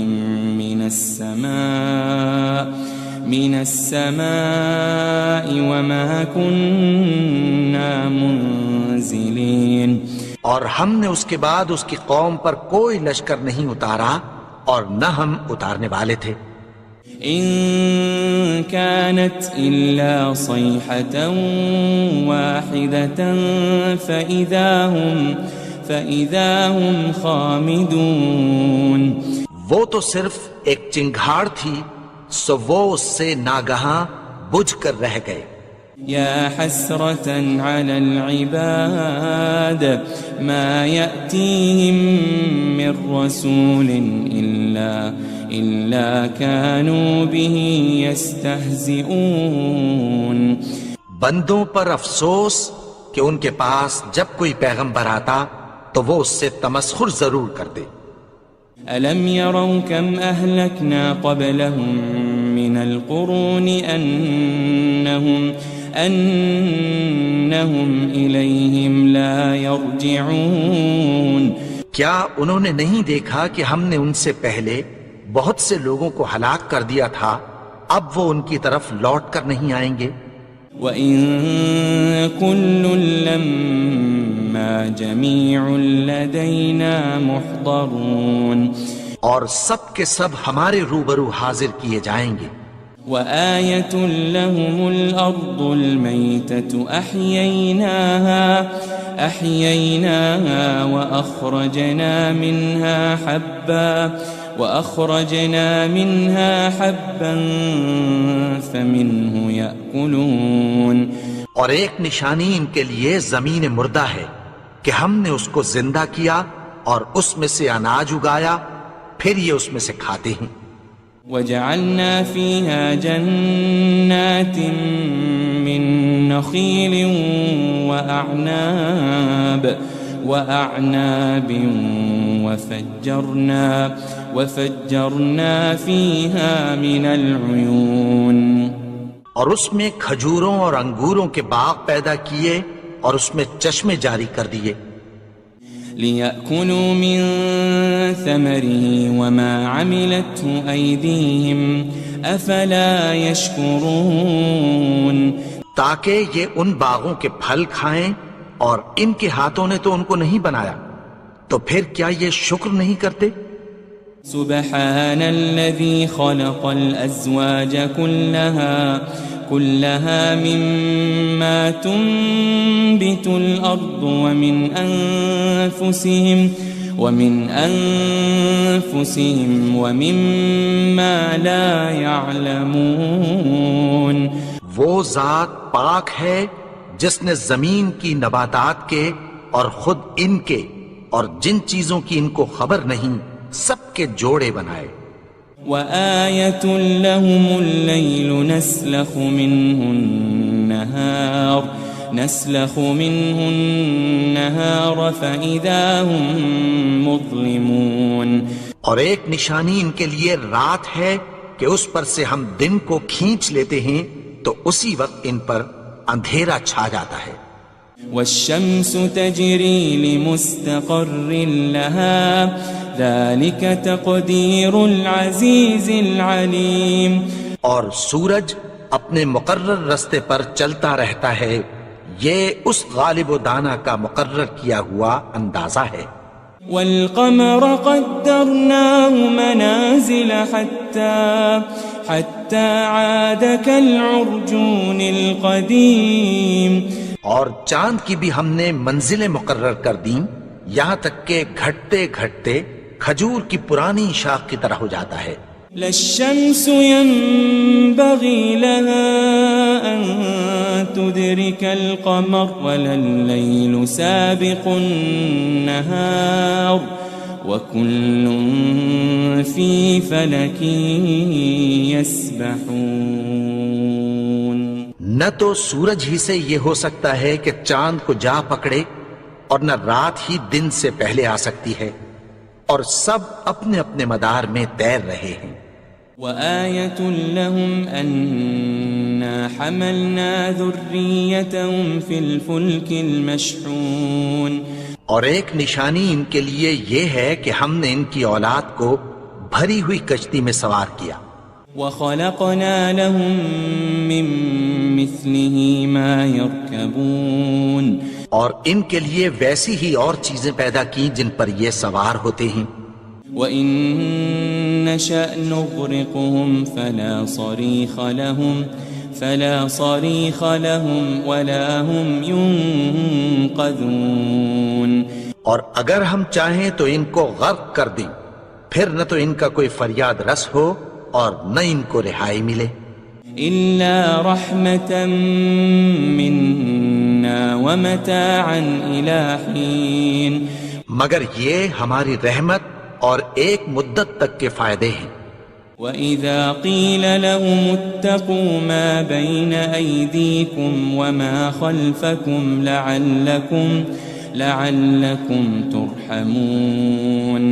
من السماء وما كنا منزلين. اور ہم نے اس کے بعد اس کی قوم پر کوئی لشکر نہیں اتارا اور نہ ہم اتارنے والے تھے. إن كانت إلا صيحة واحدة فإذا هم خامدون. وہ تو صرف ایک چنگھاڑ تھی، سو وہ اس سے ناگہاں بجھ کر رہ گئے. يا حسرة على العباد ما يأتيهم من رسول إلا كانوا به يستهزئون. بندوں پر افسوس کہ ان کے پاس جب کوئی پیغمبر آتا تو وہ اس سے تمسخر ضرور کر دے. ألم يروا كم أهلكنا قبلهم من القرون أنهم إليهم لا يرجعون. کیا انہوں نے نہیں دیکھا کہ ہم نے ان سے پہلے بہت سے لوگوں کو ہلاک کر دیا تھا، اب وہ ان کی طرف لوٹ کر نہیں آئیں گے. وَإِن كُلٌّ لَمَّا جَمِيعٌ لَدَيْنَا مُحْضَرُونَ. اور سب کے سب ہمارے روبرو حاضر کیے جائیں گے. وآية لهم الأرض الميتة أحييناها وأخرجنا منها حبا فمنه يأكلون. اور ایک نشانی ان کے لیے زمین مردہ ہے کہ ہم نے اس کو زندہ کیا اور اس میں سے اناج اگایا، پھر یہ اس میں سے کھاتے ہیں. وجعلنا فيها جنات من نخيل وأعناب وفجرنا فيها من العيون. اور اس میں کھجوروں اور انگوروں کے باغ پیدا کیے اور اس میں چشمے جاری کر دیے. لِيَأْكُلُوا مِن ثَمَرِهِ وَمَا عَمِلَتْهُ أَيْدِيهِمْ أَفَلَا يَشْكُرُونَ. تاکہ یہ ان باغوں کے پھل کھائیں اور ان کے ہاتھوں نے تو ان کو نہیں بنایا، تو پھر کیا یہ شکر نہیں کرتے؟ سبحان الذي خلق الأزواج كلها مما تنبت الأرض ومن أنفسهم ومما لا يعلمون. وہ ذات پاک ہے جس نے زمین کی نباتات کے اور خود ان کے اور جن چیزوں کی ان کو خبر نہیں سب کے جوڑے بنائے. وآية لهم الليل نسلخ منه النهار فإذا هم مظلمون. اور ایک نشانی ان کے لیے رات ہے کہ اس پر سے ہم دن کو کھینچ لیتے ہیں تو اسی وقت ان پر اندھیرا چھا جاتا ہے. والشمس تجري لمستقر لها ذلك تقدير العزيز العليم. اور سورج اپنے مقرر رستے پر چلتا رہتا ہے، یہ اس غالب و دانا کا مقرر کیا ہوا اندازہ ہے. والقمر قدرناه منازل حتى عاد كالعرجون القديم. اور چاند کی بھی ہم نے منزلیں مقرر کر دیں یہاں تک کہ گھٹتے گھٹتے کھجور کی پرانی شاخ کی طرح ہو جاتا ہے. لا الشمس ينبغي لها أن تدرك القمر ولا الليل سابق النهار وكل في فلك يسبحون. نہ تو سورج ہی سے یہ ہو سکتا ہے کہ چاند کو جا پکڑے اور نہ رات ہی دن سے پہلے آ سکتی ہے، اور سب اپنے اپنے مدار میں تیر رہے ہیں. وآية لهم أنا حملنا ذريتهم في الفلك المشحون. اور ایک نشانی ان کے لیے یہ ہے کہ ہم نے ان کی اولاد کو بھری ہوئی کشتی میں سوار کیا. وخلقنا لهم من مثله ما يركبون. اور ان کے لیے ویسی ہی اور چیزیں پیدا کی جن پر یہ سوار ہوتے ہیں. وَإِن نَّشَأْ نُغْرِقْهُمْ فَلَا صَرِيخَ لَهُمْ وَلَا هُمْ يُنقَذُونَ. اور اگر ہم چاہیں تو ان کو غرق کر دیں، پھر نہ تو ان کا کوئی فریاد رس ہو اور نہ ان کو رہائی ملے. إِلَّا رَحْمَةً مِّنَّا وَمَتَاعًا إِلَىٰ حِينٍ. مگر یہ ہماری رحمت اور ایک مدت تک کے فائدے ہیں. وَإِذَا قِيلَ لَهُمُ اتَّقُوا مَا بَيْنَ أَيْدِيكُمْ وَمَا خَلْفَكُمْ لَعَلَّكُمْ تُرْحَمُونَ.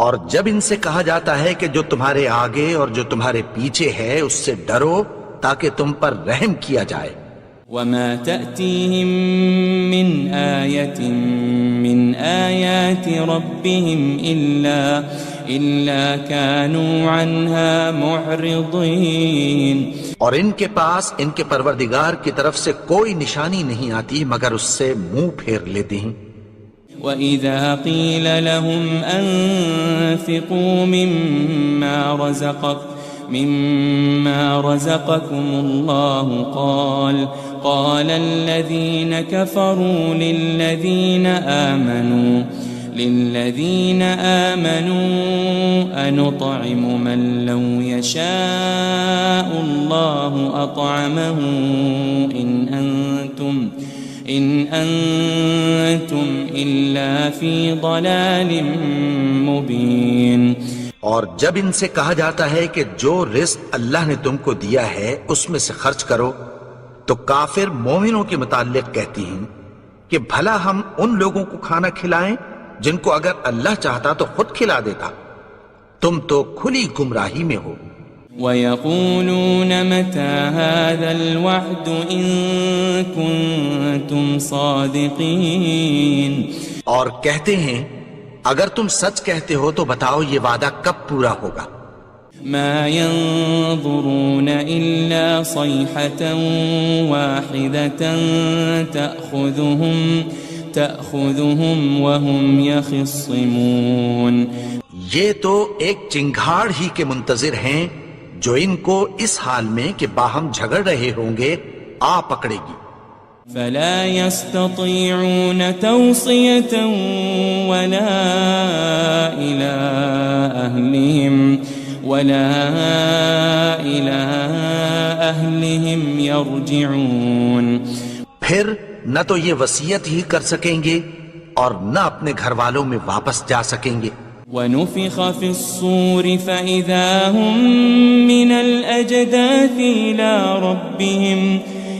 اور جب ان سے کہا جاتا ہے کہ جو تمہارے آگے اور جو تمہارے پیچھے ہے اس سے ڈرو تاکہ تم پر رحم کیا جائے. وَمَا تَأْتِيهِم مِّنْ آيَةٍ مِّنْ آيَاتِ رَبِّهِمْ إِلَّا كَانُوا عَنْهَا مُعْرِضِينَ. اور ان کے پاس ان کے پروردگار کی طرف سے کوئی نشانی نہیں آتی مگر اس سے منہ پھیر لیتے ہیں. وَإِذَا قِيلَ لَهُمْ أَنفِقُوا مِمَّا رَزَقَكُمُ اللَّهُ قَالَ الَّذِينَ كَفَرُوا لِلَّذِينَ آمَنُوا أَنُطْعِمُ مَن لَّوْ يَشَاءُ اللَّهُ أَطْعَمَهُ إِنْ أَنْتُمْ إِلَّا فِي ضَلَالٍ مُبِينٍ۔ اور جب ان سے کہا جاتا ہے کہ جو رزق اللہ نے تم کو دیا ہے اس میں سے خرچ کرو، تو کافر مومنوں کے متعلق کہتی ہیں کہ بھلا ہم ان لوگوں کو کھانا کھلائیں جن کو اگر اللہ چاہتا تو خود کھلا دیتا، تم تو کھلی گمراہی میں ہو۔ وَيَقُولُونَ مَتَى هَذَا الْوَعْدُ إِن كُنتُمْ صَادِقِينَ، اور کہتے ہیں اگر تم سچ کہتے ہو تو بتاؤ یہ وعدہ کب پورا ہوگا۔ مَا يَنظُرُونَ إِلَّا صَيْحَةً وَاحِدَةً تَأْخُذُهُمْ وَهُمْ يَخِصِّمُونَ، یہ تو ایک چنگھاڑ ہی کے منتظر ہیں جو ان کو اس حال میں کہ باہم جھگڑ رہے ہوں گے آ پکڑے گی۔ فَلَا يَسْتَطِيعُونَ تَوْصِيَةً وَلَا إِلَىٰ أَهْلِهِمْ يَرْجِعُونَ، پھر نہ تو یہ وصیت ہی کر سکیں گے اور نہ اپنے گھر والوں میں واپس جا سکیں گے۔ وَنُفِخَ فِي الصُّورِ فَإِذَا هُم مِّنَ الْأَجْدَاثِ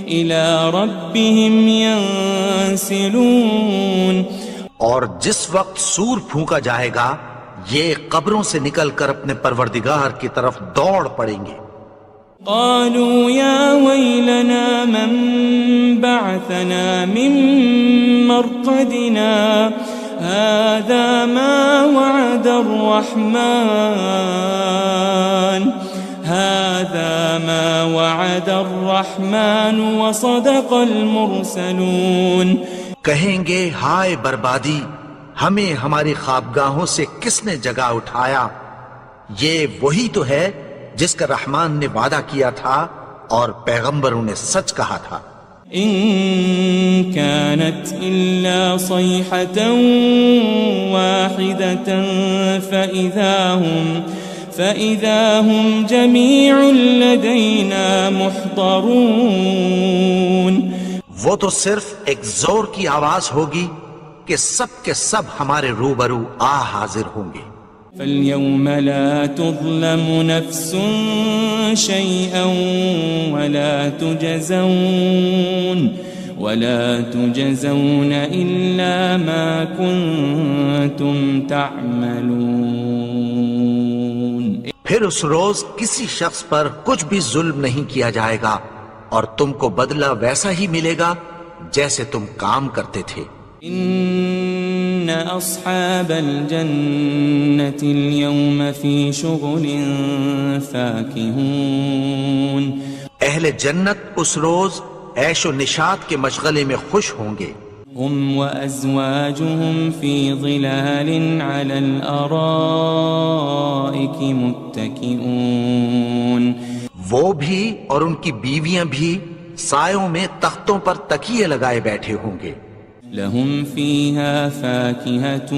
إِلَىٰ رَبِّهِمْ يَنسِلُونَ، اور جس وقت سور پھونکا جائے گا یہ قبروں سے نکل کر اپنے پروردگار کی طرف دوڑ پڑیں گے۔ قالوا يا ويلنا من بعثنا من مرقدنا هذا ما وعد الرحمن وصدق المرسلون، کہیں گے ہائے بربادی، ہمیں ہماری خوابگاہوں سے کس نے جگا اٹھایا، یہ وہی تو ہے جس کا رحمان نے وعدہ کیا تھا اور پیغمبروں نے سچ کہا تھا۔ ان كانت الا صيحة واحدة فإذا هم جميع لدينا محضرون، وہ تو صرف ایک زور کی آواز ہوگی کہ سب کے سب ہمارے روبرو آ حاضر ہوں گے۔ فَالْيَوْمَ لَا تُظْلَمُ نَفْسٌ شَيْئًا وَلَا تُجَزَوْنَ إِلَّا مَا كُنتُمْ تَعْمَلُونَ، پھر اس روز کسی شخص پر کچھ بھی ظلم نہیں کیا جائے گا اور تم کو بدلہ ویسا ہی ملے گا جیسے تم کام کرتے تھے۔ ان اصحاب الجنة اليوم في شغل فاكهون، اہل جنت اس روز عیش و نشاط کے مشغلے میں خوش ہوں گے۔ هم وازواجهم في ظلال على الارائك متكئون، وہ بھی اور ان کی بیویاں بھی سایوں میں تختوں پر تکیے لگائے بیٹھے ہوں گے۔ لهم فيها فاكهة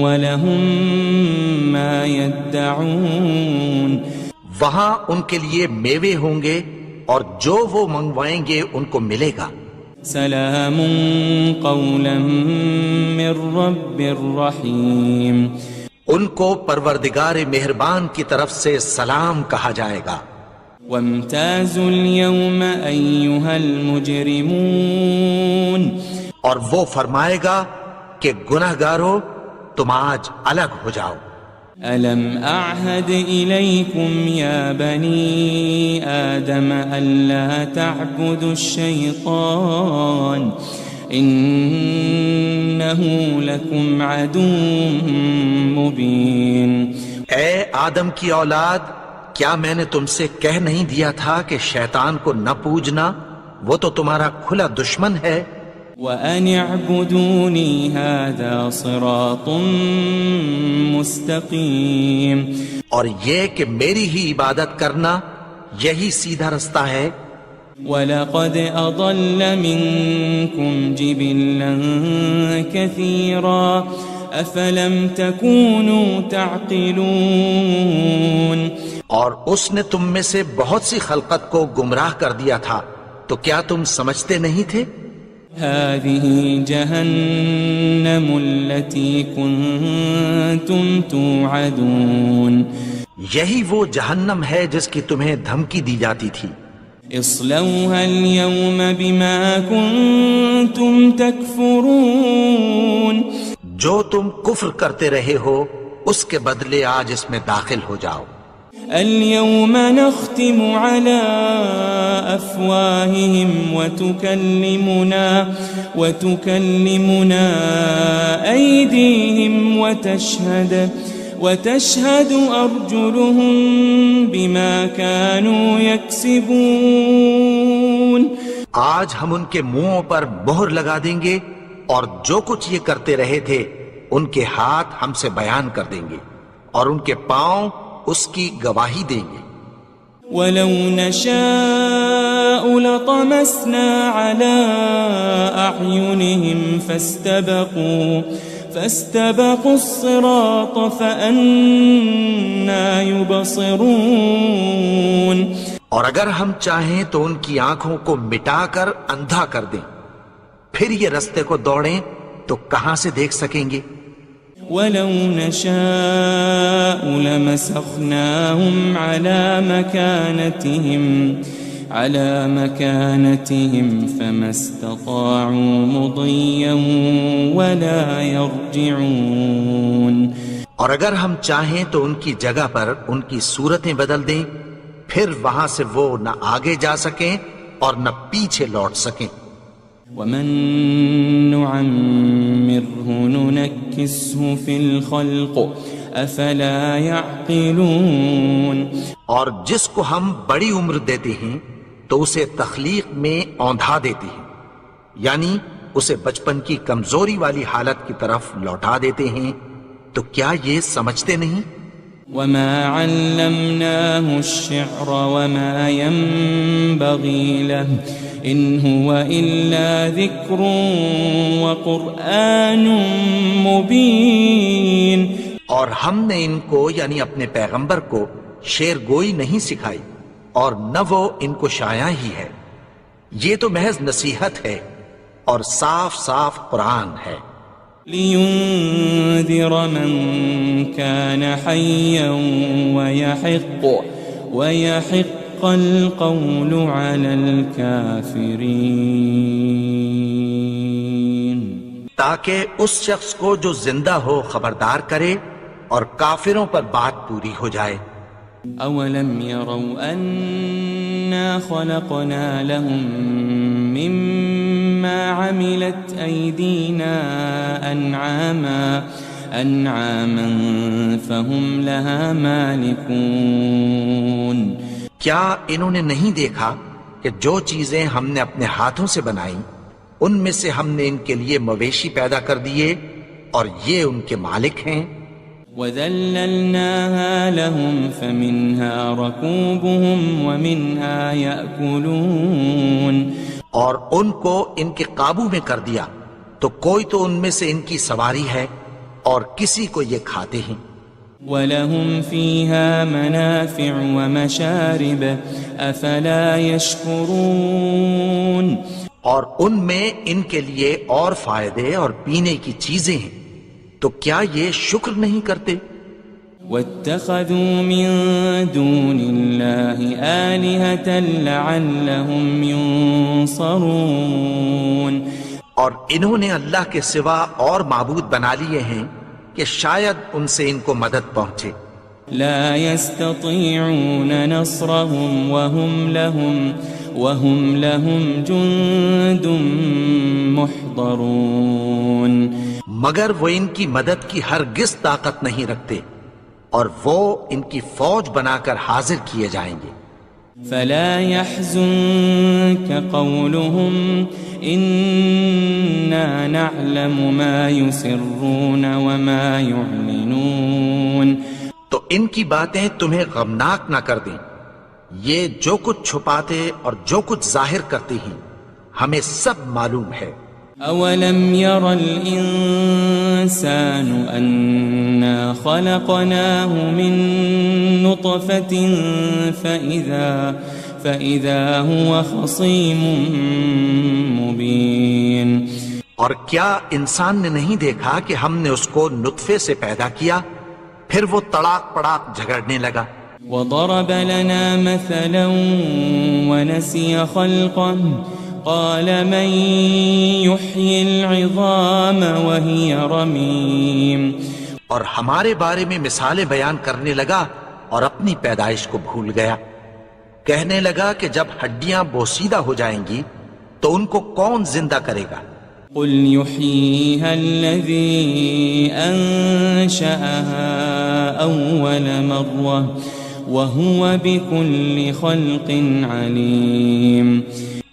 ولهم ما يدعون، وہاں ان کے لیے میوے ہوں گے اور جو وہ منگوائیں گے ان کو ملے گا۔ سلام قولا من رب الرحیم، ان کو پروردگار مہربان کی طرف سے سلام کہا جائے گا۔ وامتازوا اليوم أيها المجرمون، اور وہ فرمائے گا کہ گناہگارو تم آج الگ ہو جاؤ۔ ألم أعهد إليكم يا بني آدم ألا تعبدوا الشيطان إنه لكم عدو مبين، اے آدم کی اولاد، کیا میں نے تم سے کہہ نہیں دیا تھا کہ شیطان کو نہ پوجنا، وہ تو تمہارا کھلا دشمن ہے۔ وأن اعبدوني هذا صراط مستقيم. اور یہ کہ میری ہی عبادت کرنا یہی سیدھا رستہ ہے. وَلَقَدْ أَضَلَّ مِنكُمْ جِبِلًّا كَثِيرًا أَفَلَمْ تَكُونُوا تَعْقِلُونَ. اور اس نے تم میں سے بہت سی خلقت کو گمراہ کر دیا تھا، تو کیا تم سمجھتے نہیں تھے؟ هذه جهنم التي كنتم توعدون. یہی وہ جہنم ہے جس کی تمہیں دھمکی دی جاتی تھی. اصلوها اليوم بما كنتم تكفرون. جو تم کفر کرتے رہے ہو اس کے بدلے آج اس میں داخل ہو جاؤ. اليوم نختم على أفواههم وتكلمنا أيديهم وتشهد أرجلهم بما كانوا يكسبون. آج ہم ان کے منہوں پر مہر لگا دیں گے اور جو کچھ یہ کرتے رہے تھے ان کے ہاتھ ہم سے بیان کر دیں گے اور ان کے پاؤں اس کی گواہی دیں گے. وَلَوْ نَشَاءُ لَطَمَسْنَا عَلَىٰ أَعْيُنِهِمْ فَاسْتَبَقُوا الصِّرَاطَ فَأَنَّىٰ يُبْصِرُونَ. اور اگر ہم چاہیں تو ان کی آنکھوں کو مٹا کر اندھا کر دیں، پھر یہ رستے کو دوڑیں تو کہاں سے دیکھ سکیں گے؟ وَلَوْ نَشَاءُ لَمَسَخْنَاهُمْ عَلَى مَكَانَتِهِمْ فَمَا اسْتَطَاعُوا مُضِيًّا وَلَا يَرْجِعُونَ. اور اگر ہم چاہیں تو ان کی جگہ پر ان کی صورتیں بدل دیں، پھر وہاں سے وہ نہ آگے جا سکیں اور نہ پیچھے لوٹ سکیں. وَمَن نُعَمِّرْهُ نُنَكِّسْهُ فِي الْخَلْقِ أَفَلَا يَعْقِلُونَ. اور جس کو ہم بڑی عمر دیتے ہیں تو اسے تخلیق میں اوندھا دیتے ہیں، یعنی اسے بچپن کی کمزوری والی حالت کی طرف لوٹا دیتے ہیں. تو کیا یہ سمجھتے نہیں؟ وَمَا عَلَّمْنَاهُ الشِّعْرَ وَمَا يَنبَغِي لَهُ إِنْ هُوَ إِلَّا ذِكْرٌ وَقُرْآنٌ مُبِينٌ. اور ہم نے ان کو یعنی اپنے پیغمبر کو شعر گوئی نہیں سکھائی اور نہ وہ ان کو شایع ہی ہے، یہ تو محض نصیحت ہے اور صاف صاف قرآن ہے. لِيُنذِرَ مَن كَانَ حَيًّا وَيَحِقَّ الْقَوْلُ عَلَى الْكَافِرِينَ. تاکہ اس شخص کو جو زندہ ہو خبردار کرے اور کافروں پر بات پوری ہو جائے. أَوَلَمْ يَرَوْا أَنَّا خَلَقْنَا لَهُم مِّمَّا عَمِلَتْ أَيْدِينَا أَنْعَامًا فَهُمْ لَهَا مَالِكُونَ. کیا انہوں نے نہیں دیکھا کہ جو چیزیں ہم نے اپنے ہاتھوں سے بنائیں ان میں سے ہم نے ان کے لیے مویشی پیدا کر دیے اور یہ ان کے مالک ہیں. وَذَلَّلْنَاهَا لَهُمْ فَمِنْهَا رَكُوبُهُمْ وَمِنْهَا يَأْكُلُونَ. اور ان کو ان کے قابو میں کر دیا تو کوئی تو ان میں سے ان کی سواری ہے اور کسی کو یہ کھاتے ہیں. وَلَهُمْ فِيهَا مَنَافِعُ وَمَشَارِبُ أَفَلَا يَشْكُرُونَ. اور ان میں ان کے لیے اور فائدے اور پینے کی چیزیں ہیں، تو کیا یہ شکر نہیں کرتے؟ وَاتَّخَذُوا مِن دُونِ اللَّهِ آلِهَةً لَعَلَّهُمْ يُنصَرُونَ. اور انہوں نے اللہ کے سوا اور معبود بنا لیے ہیں کہ شاید ان سے ان کو مدد پہنچے. لا يستطيعون نصرهم وهم لهم جند محضرون. مگر وہ ان کی مدد کی ہرگز طاقت نہیں رکھتے اور وہ ان کی فوج بنا کر حاضر کیے جائیں گے. فلا يحزنك قولهم إنا نعلم ما يسرون وما يعلنون. تو ان کی باتیں تمہیں غمناک نہ کر دیں. یہ جو کچھ چھپاتے اور جو کچھ ظاہر کرتی ہیں ہمیں سب معلوم ہے. أولم ير الإنسان أنا خلقناه من نطفة فإذا هو خصيم مبين. اور کیا انسان نے نہیں دیکھا کہ ہم نے اس کو نطفے سے پیدا کیا پھر وہ تڑاک پڑاک جھگڑنے لگا. وضرب لنا مثلا ونسي خلقه قال من يحيي العظام وهي رميم. اور ہمارے بارے میں مثالیں بیان کرنے لگا اور اپنی پیدائش کو بھول گیا. کہنے لگا کہ جب ہڈیاں بوسیدہ ہو جائیں گی تو ان کو کون زندہ کرے گا. قل يحييها الذي أنشأها أول مرة وهو بكل خلق عليم.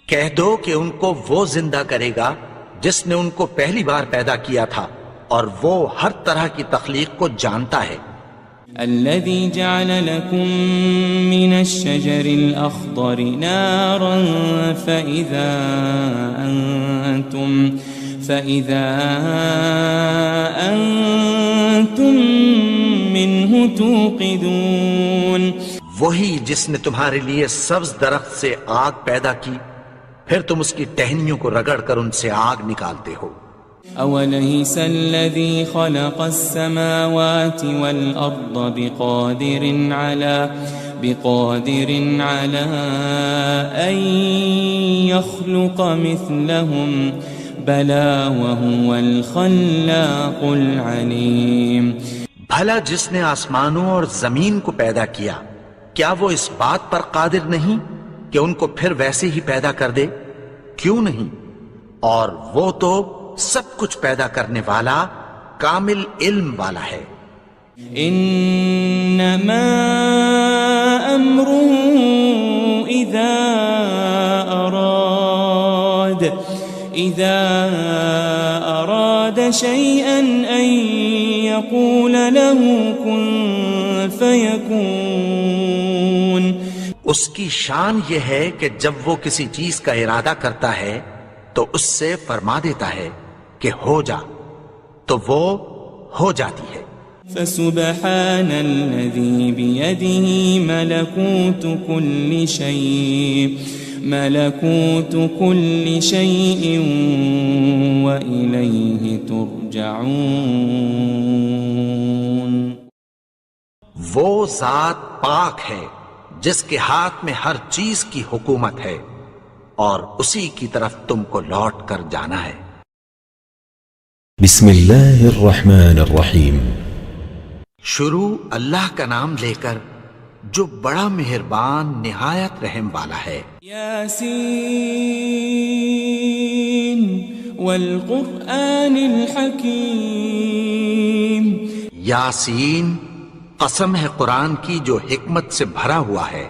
کہہ دو کہ ان کو وہ زندہ کرے گا جس نے ان کو پہلی بار پیدا کیا تھا اور وہ ہر طرح کی تخلیق کو جانتا ہے. الذي جعل لكم من الشجر الأخضر نارا فإذا أنتم منه توقدون. وہی جس نے تمہارے لیے سبز درخت سے آگ پیدا کی پھر تم اس کی ٹہنیوں کو رگڑ کر ان سے آگ نکالتے ہو. أوليس الذي خلق السماوات والأرض بقادر على أن يخلق مثلهم بلى وهو الخلاق العليم. بھلا جس نے آسمانوں اور زمین کو پیدا کیا کیا وہ اس بات پر قادر نہیں کہ ان کو پھر ویسے ہی پیدا کر دے؟ کیوں نہیں؟ اور وہ تو سب کچھ پیدا کرنے والا کامل علم والا ہے. انما امره اذا اراد شيئا ان يقول له كن فيكون. اس کی شان یہ ہے کہ جب وہ کسی چیز کا ارادہ کرتا ہے تو اس سے فرما دیتا ہے کہ ہو جا تو وہ ہو جاتی ہے. فسبحان الذي بيده ملكوت كل شيء وإليه ترجعون. وہ ذات پاک ہے جس کے ہاتھ میں ہر چیز کی حکومت ہے اور اسی کی طرف تم کو لوٹ کر جانا ہے. بسم اللہ الرحمن الرحیم. شروع اللہ کا نام لے کر جو بڑا مہربان نہایت رحم والا ہے. یاسین والقرآن الحکیم. یاسین قسم ہے قرآن کی جو حکمت سے بھرا ہوا ہے.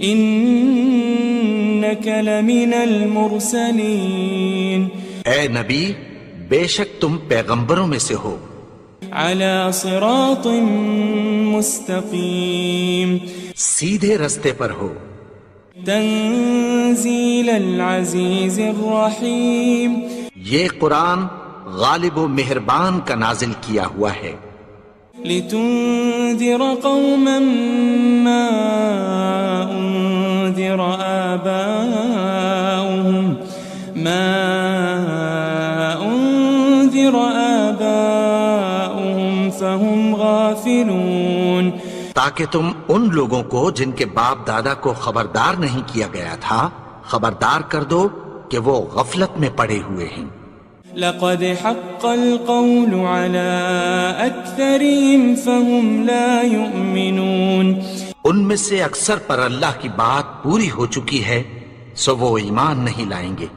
انک لمن المرسلین. اے نبی بے شک تم پیغمبروں میں سے ہو. علی صراط مستقیم. سیدھے رستے پر ہو. تنزیل العزیز الرحیم. یہ قرآن غالب و مہربان کا نازل کیا ہوا ہے. لتنذر قوما ما انذر آباؤهم فهم غافلون. تاکہ تم ان لوگوں کو جن کے باپ دادا کو خبردار نہیں کیا گیا تھا خبردار کر دو کہ وہ غفلت میں پڑے ہوئے ہیں. لقد حق القول على أكثرهم فهم لا يؤمنون. ان میں سے اکثر پر اللہ کی بات پوری ہو چکی ہے سو وہ ایمان نہیں لائیں گے.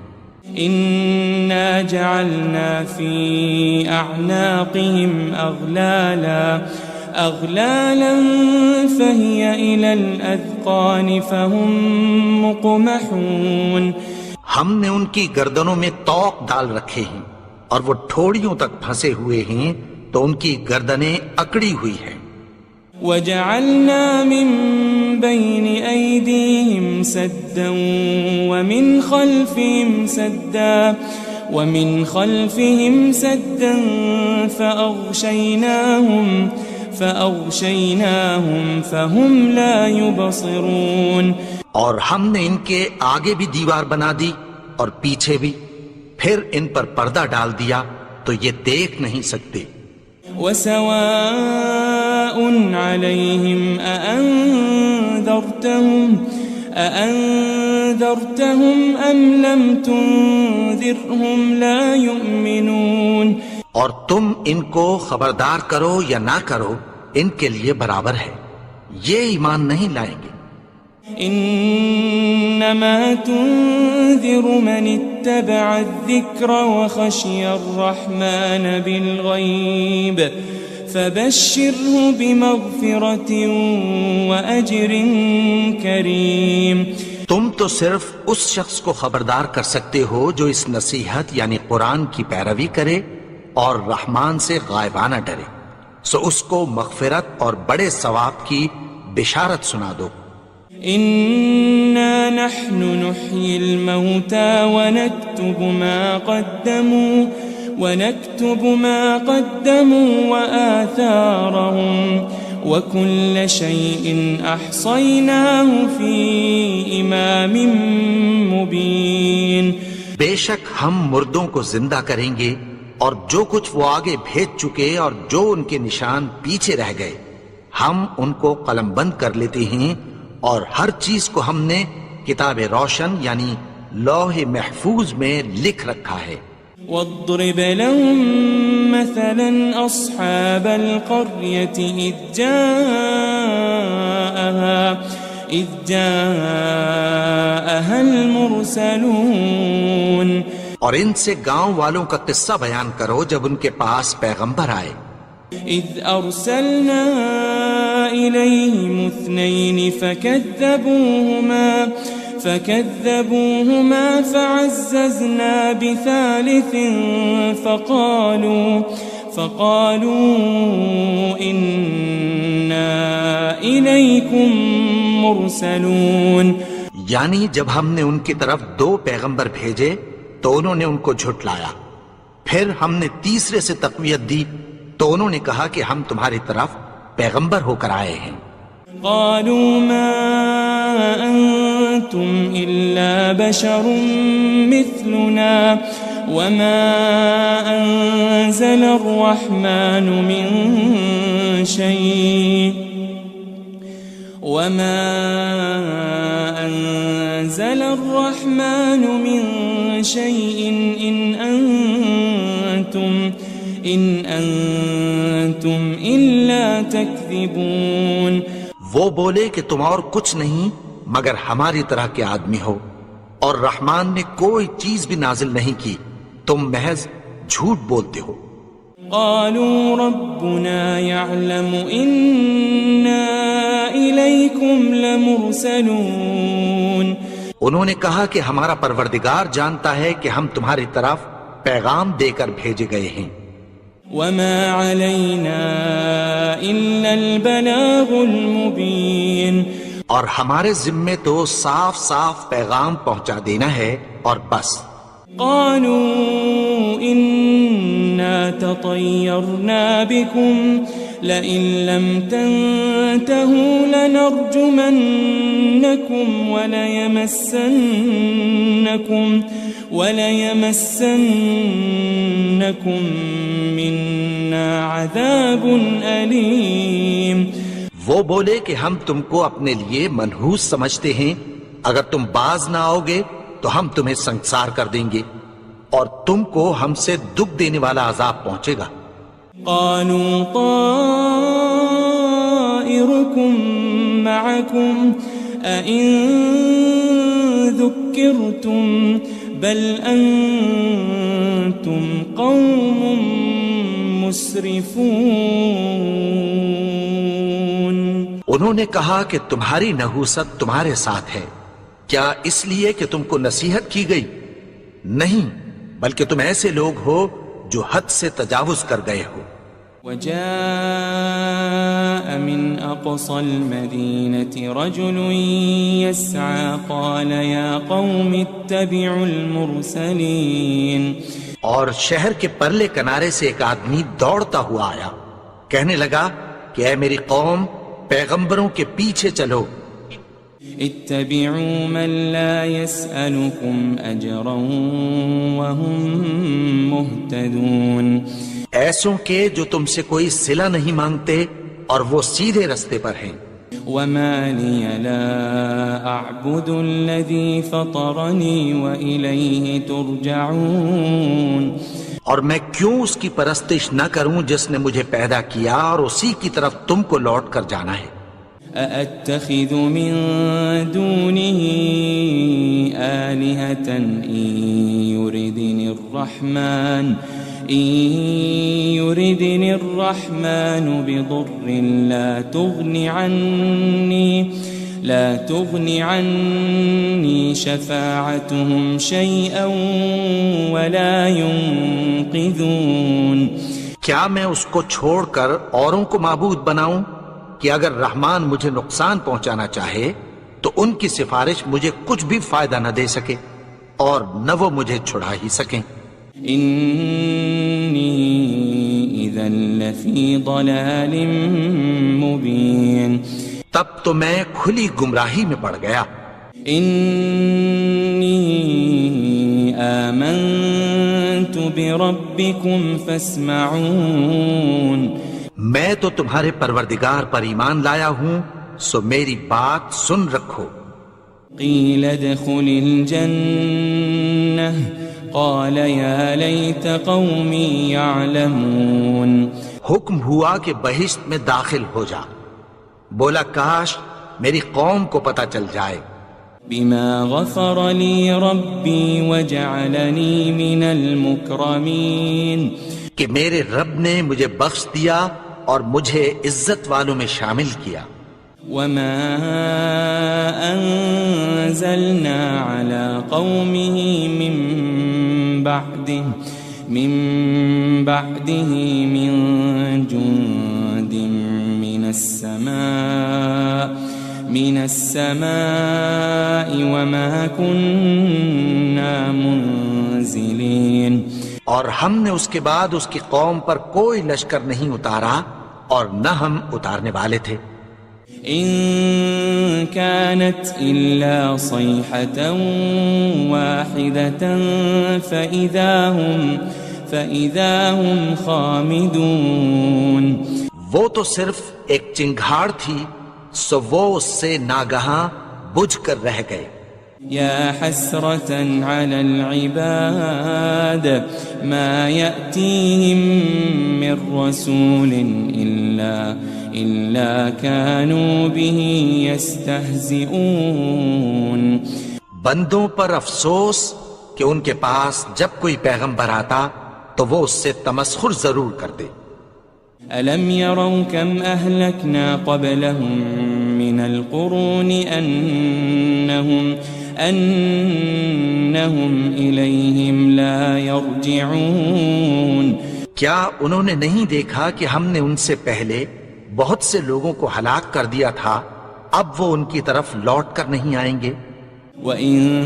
إنا جعلنا في أعناقهم أغلالا فهي إلى الأذقان فهم مقمحون. ہم نے ان کی گردنوں میں طوق ڈال رکھے ہیں اور وہ ٹھوڑیوں تک پھنسے ہوئے ہیں تو ان کی گردنیں اکڑی ہوئی ہیں. وجعلنا من بين أيديهم سدا ومن خلفهم سدا فأغشيناهم فهم لا يبصرون. اور ہم نے ان کے آگے بھی دیوار بنا دی اور پیچھے بھی، پھر ان پر پردہ ڈال دیا تو یہ دیکھ نہیں سکتے. وسواء عليهم أأنذرتهم أم لم تنذرهم لا يؤمنون. اور تم ان کو خبردار کرو یا نہ کرو ان کے لیے برابر ہے، یہ ایمان نہیں لائیں گے. انما تنذر من اتبع الذکر وخشی الرحمن بالغیب فبشره بمغفرة وأجر کریم. تم تو صرف اس شخص کو خبردار کر سکتے ہو جو اس نصیحت یعنی قرآن کی پیروی کرے اور رحمان سے غائبانہ ڈرے، سو اس کو مغفرت اور بڑے ثواب کی بشارت سنا دو. إنا نحن نحيي الموتى ونكتب ما قدموا وآثارهم وكل شيء أحصيناه في إمام مبين. بے شک ہم مردوں کو زندہ کریں گے اور جو کچھ وہ آگے بھیج چکے اور جو ان کے نشان پیچھے رہ گئے ہم ان کو قلم بند کر لیتے ہیں، اور ہر چیز کو ہم نے کتاب روشن یعنی لوح محفوظ میں لکھ رکھا ہے. واضرب لهم مثلا أصحاب القرية إذ جاءها المرسلون. اور ان سے گاؤں والوں کا قصہ بیان کرو جب ان کے پاس پیغمبر آئے. إذ أرسلنا إليهم 2 فكذبوهما فعززنا بثالث فقالوا إنا إليكم مرسلون. یعنی جب ہم نے ان کی طرف 2 پیغمبر بھیجے تو انہوں نے ان کو جھٹلایا، پھر ہم نے تیسرے سے تقویت دی تو انہوں نے کہا کہ ہم تمہاری طرف پیغمبر ہو کر آئے ہیں. قالوا ما أنتم إلا بشر مثلنا وما أنزل الرحمن من شيء إن أنتم إلا تكذبون. وہ بولے کہ تم اور کچھ نہیں مگر ہماری طرح کے آدمی ہو، اور رحمان نے کوئی چیز بھی نازل نہیں کی، تم محض جھوٹ بولتے ہو. قالوا ربنا يعلم إنا إليكم لمرسلون. انہوں نے کہا کہ ہمارا پروردگار جانتا ہے کہ ہم تمہاری طرف پیغام دے کر بھیجے گئے ہیں. وما علينا إلا البلاغ المبين. اور ہمارے ذمے تو صاف صاف پیغام پہنچا دینا ہے اور بس. قالوا إنا تطيرنا بكم لئن لم تنتهوا لنرجمنكم وليمسنكم منا عذاب أليم. وہ بولے کہ ہم تم کو اپنے لیے منحوس سمجھتے ہیں، اگر تم باز نہ آؤ گے تو ہم تمہیں سنسار کر دیں گے اور تم کو ہم سے دکھ دینے والا عذاب پہنچے گا. قالوا طائركم معكم أئن ذكرتم بل أنتم قوم مسرفون. انہوں نے کہا کہ تمہاری نحوست تمہارے ساتھ ہے، کیا اس لیے کہ تم کو نصیحت کی گئی؟ نہیں، بلکہ تم ایسے لوگ ہو جو حد سے تجاوز کر گئے ہو۔ وجاء من أقصى المدينة رجل يسعى قال يا قوم اتبعوا المرسلين۔ اور شہر کے پرلے کنارے سے ایک آدمی دوڑتا ہوا آیا، کہنے لگا کہ اے میری قوم، پیغمبروں کے پیچھے چلو۔ اتبعوا من لا يسألكم أجرا وهم مهتدون۔ ایسوں کے جو تم سے کوئی صلہ نہیں مانگتے اور وہ سیدھے رستے پر ہیں۔ وما لي لا أعبد الذي فطرني وإليه ترجعون۔ اور میں کیوں اس کی پرستش نہ کروں جس نے مجھے پیدا کیا اور اسی کی طرف تم کو لوٹ کر جانا ہے۔ أأتخذ من دونه آلهة إن يردني الرحمن بضر لا تغني عني شفاعتهم شيئا ولا ينقذون۔ کیا میں اس کو چھوڑ کر اوروں کو معبود بناؤں کہ اگر رحمان مجھے نقصان پہنچانا چاہے تو ان کی سفارش مجھے کچھ بھی فائدہ نہ دے سکے اور نہ وہ مجھے چھڑا ہی سکیں۔ انی اذا لفی ضلال مبین۔ تب تو میں کھلی گمراہی میں پڑ گیا۔ انی آمنت بربکم فاسمعون۔ میں تو تمہارے پروردگار پر ایمان لایا ہوں، سو میری بات سن رکھو۔ قیل ادخل الجنہ قال یا لیت قومی یعلمون۔ حکم ہوا کہ بہشت میں داخل ہو جا، بولا کاش میری قوم کو پتہ چل جائے۔ بما غفر لی ربی وجعلنی من المکرمین۔ کہ میرے رب نے مجھے بخش دیا اور مجھے عزت والوں میں شامل کیا۔ وما انزلنا على قومه من بعده من جند من السماء وما كنا منزلين۔ اور ہم نے اس کے بعد اس کی قوم پر کوئی لشکر نہیں اتارا اور نہ ہم اتارنے والے تھے۔ ان كانت الا صيحة واحدة فإذا هم خامدون۔ وہ تو صرف ایک چنگھاڑ تھی، سو وہ اس سے ناگہاں بجھ کر رہ گئے۔ يا حسرة على العباد ما يأتيهم من رسول إلا كانوا به يستهزئون۔ بندوں پر افسوس کہ ان کے پاس جب کوئی پیغمبر آتا تو وہ اس سے تمسخر ضرور کرتے۔ ألم يروا كم أهلكنا قبلهم من القرون أنهم إليهم لا يرجعون۔ کیا انہوں نے نہیں دیکھا کہ ہم نے ان سے پہلے بہت سے لوگوں کو ہلاک کر دیا تھا، اب وہ ان کی طرف لوٹ کر نہیں آئیں گے۔ وَإِن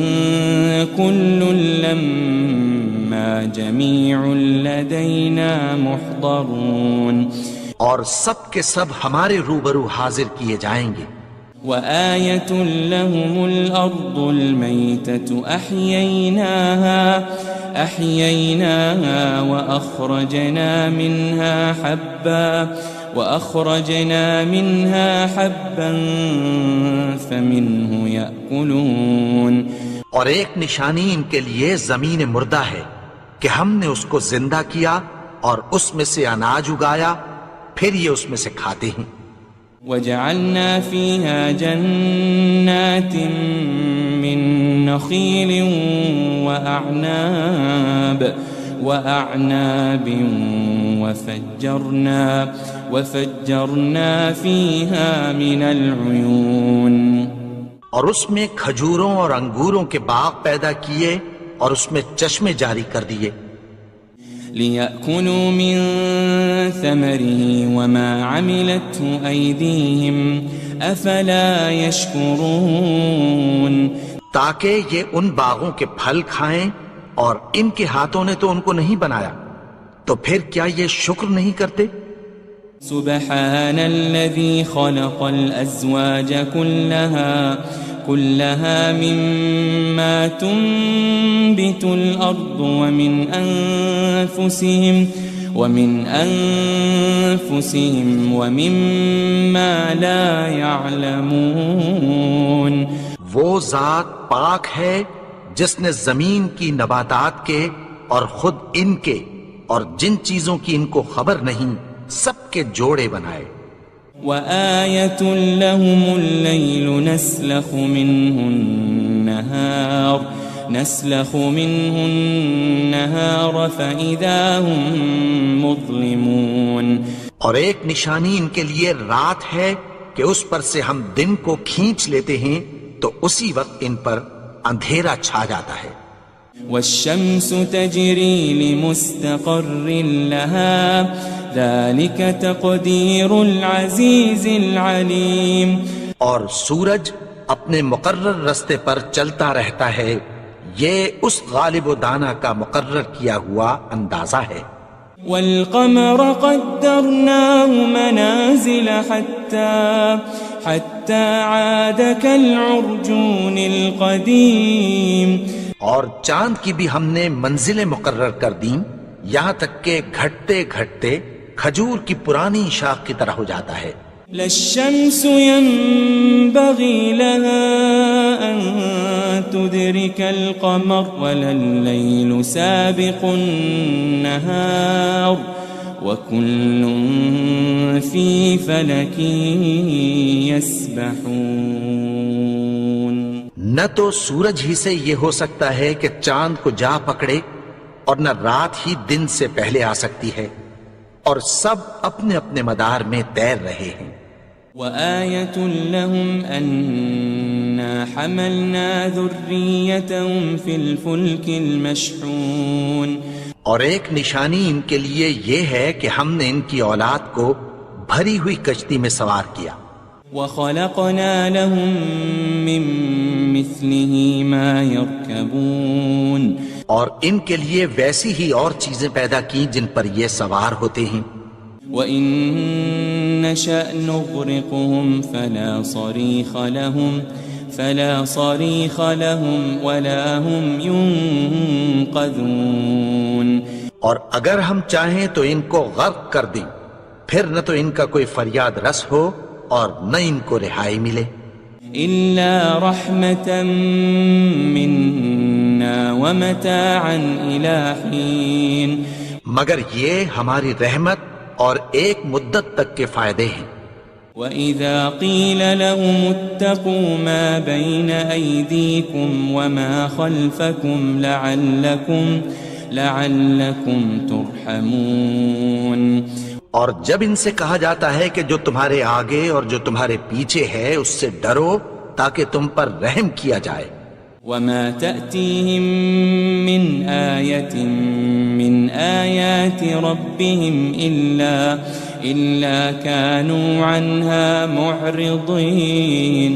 كُلٌّ لَمَّا جَمِيعٌ لَدَيْنَا مُحْضَرُونَ۔ اور سب کے سب ہمارے روبرو حاضر کیے جائیں گے۔ وَآيَةٌ لَهُمُ الْأَرْضُ الْمَيْتَةُ أَحْيَيْنَاهَا وَأَخْرَجْنَا مِنْهَا حَبًّا فَمِنْهُ يَأْكُلُونَ۔ اور ایک نشانی ان کے لیے زمین مردہ ہے کہ ہم نے اس کو زندہ کیا اور اس میں سے اناج اگایا، پھر یہ اس میں سے کھاتے ہیں۔ وَجَعَلْنَا فِيهَا جَنَّاتٍ مِّن نَخِيلٍ وَأَعْنَابٍ وفجرنا فيها من العيون اور اس میں کھجوروں اور انگوروں کے باغ پیدا کیے اور اس میں چشمے جاری کر دیے ليأكلوا من ثمره وما عملته أيديهم أفلا يشكرون تاکہ یہ ان باغوں کے پھل کھائیں اور ان کے ہاتھوں نے تو ان کو نہیں بنایا، تو پھر کیا یہ شکر نہیں کرتے؟ سبحان الذي خلق الأزواج كلها مما تنبت الأرض ومن أنفسهم ومما لا يعلمون وہ ذات پاک ہے جس نے زمین کی نباتات کے اور خود ان کے اور جن چیزوں کی ان کو خبر نہیں سب کے جوڑے بنائے وآية لهم الليل نسلخ منه النهار فإذا هم مظلمون اور ایک نشانی ان کے لیے رات ہے کہ اس پر سے ہم دن کو کھینچ لیتے ہیں تو اسی وقت ان پر اندھیرا چھا جاتا ہے والشمس تجري لمستقر لها ذلك تقدير العزيز العليم اور سورج اپنے مقرر رستے پر چلتا رہتا ہے، یہ اس غالب و دانا کا مقرر کیا ہوا اندازہ ہے والقمر قدرناه منازل حتى عاد كالعرجون القديم اور چاند کی بھی ہم نے منزلیں مقرر کر دیں یہاں تک کہ گھٹتے گھٹتے کھجور کی پرانی شاخ کی طرح ہو جاتا ہے لا الشمس ينبغي لها أن تدرك القمر ولا الليل سابق النهار وكل في فلك يسبحون نہ تو سورج ہی سے یہ ہو سکتا ہے کہ چاند کو جا پکڑے اور نہ رات ہی دن سے پہلے آ سکتی ہے، اور سب اپنے اپنے مدار میں تیر رہے ہیں وآية لهم أنا حملنا ذريتهم في الفلك المشحون اور ایک نشانی ان کے لیے یہ ہے کہ ہم نے ان کی اولاد کو بھری ہوئی کشتی میں سوار کیا وخلقنا لهم من مثله ما يركبون اور ان کے لیے ویسی ہی اور چیزیں پیدا کی جن پر یہ سوار ہوتے ہیں وَإِن نَّشَأْ نُغْرِقْهُمْ فَلَا صَرِيخَ لَهُمْ وَلَا هُمْ يُنقَذُونَ اور اگر ہم چاہیں تو ان کو غرق کر دیں، پھر نہ تو ان کا کوئی فریاد رس ہو اور نہ ان کو رہائی ملے إِلَّا رَحْمَةً مِّنَّا وَمَتَاعًا إِلَى حِينٍ مگر یہ ہماری رحمت اور ایک مدت تک کے فائدے ہیں وَإِذَا قِيلَ لَهُمُ اتَّقُوا مَا بَيْنَ أَيْدِيكُمْ وَمَا خَلْفَكُمْ لَعَلَّكُمْ تُرْحَمُونَ اور جب ان سے کہا جاتا ہے کہ جو تمہارے آگے اور جو تمہارے پیچھے ہے اس سے ڈرو تاکہ تم پر رحم کیا جائے وَمَا تَأْتِيهِم مِّنْ آيَةٍ مِّنْ آيَاتِ رَبِّهِمْ إِلَّا كَانُوا عَنْهَا مُعْرِضِينَ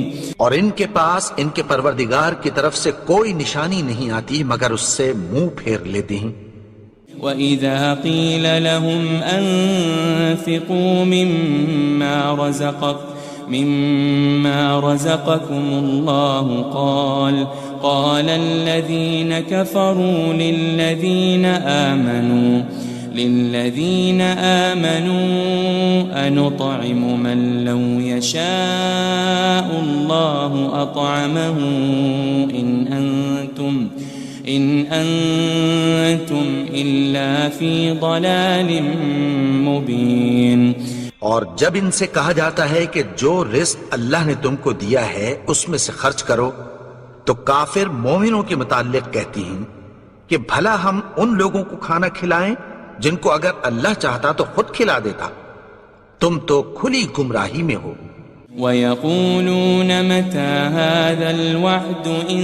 اور ان کے پاس ان کے پروردگار کی طرف سے کوئی نشانی نہیں آتی مگر اس سے منہ پھیر لیتے ہیں وَإِذَا قِيلَ لَهُمْ أَنفِقُوا مِمَّا رَزَقَكُمُ اللَّهُ قَالَ الَّذِينَ كَفَرُوا لِلَّذِينَ آمَنُوا أَنُطْعِمُ مَن لَّوْ يَشَاءُ اللَّهُ أَطْعَمَهُ إِنْ أَنْتُمْ إِلَّا فِي ضَلَالٍ مُبِينٍ اور جب ان سے کہا جاتا ہے کہ جو رزق اللہ نے تم کو دیا ہے اس میں سے خرچ کرو تو کافر مومنوں کے متعلق کہتی ہیں کہ بھلا ہم ان لوگوں کو کھانا کھلائیں جن کو اگر اللہ چاہتا تو خود کھلا دیتا، تم تو کھلی گمراہی میں ہو۔ وَيَقُولُونَ مَتَى هَذَا الْوَعْدُ إِن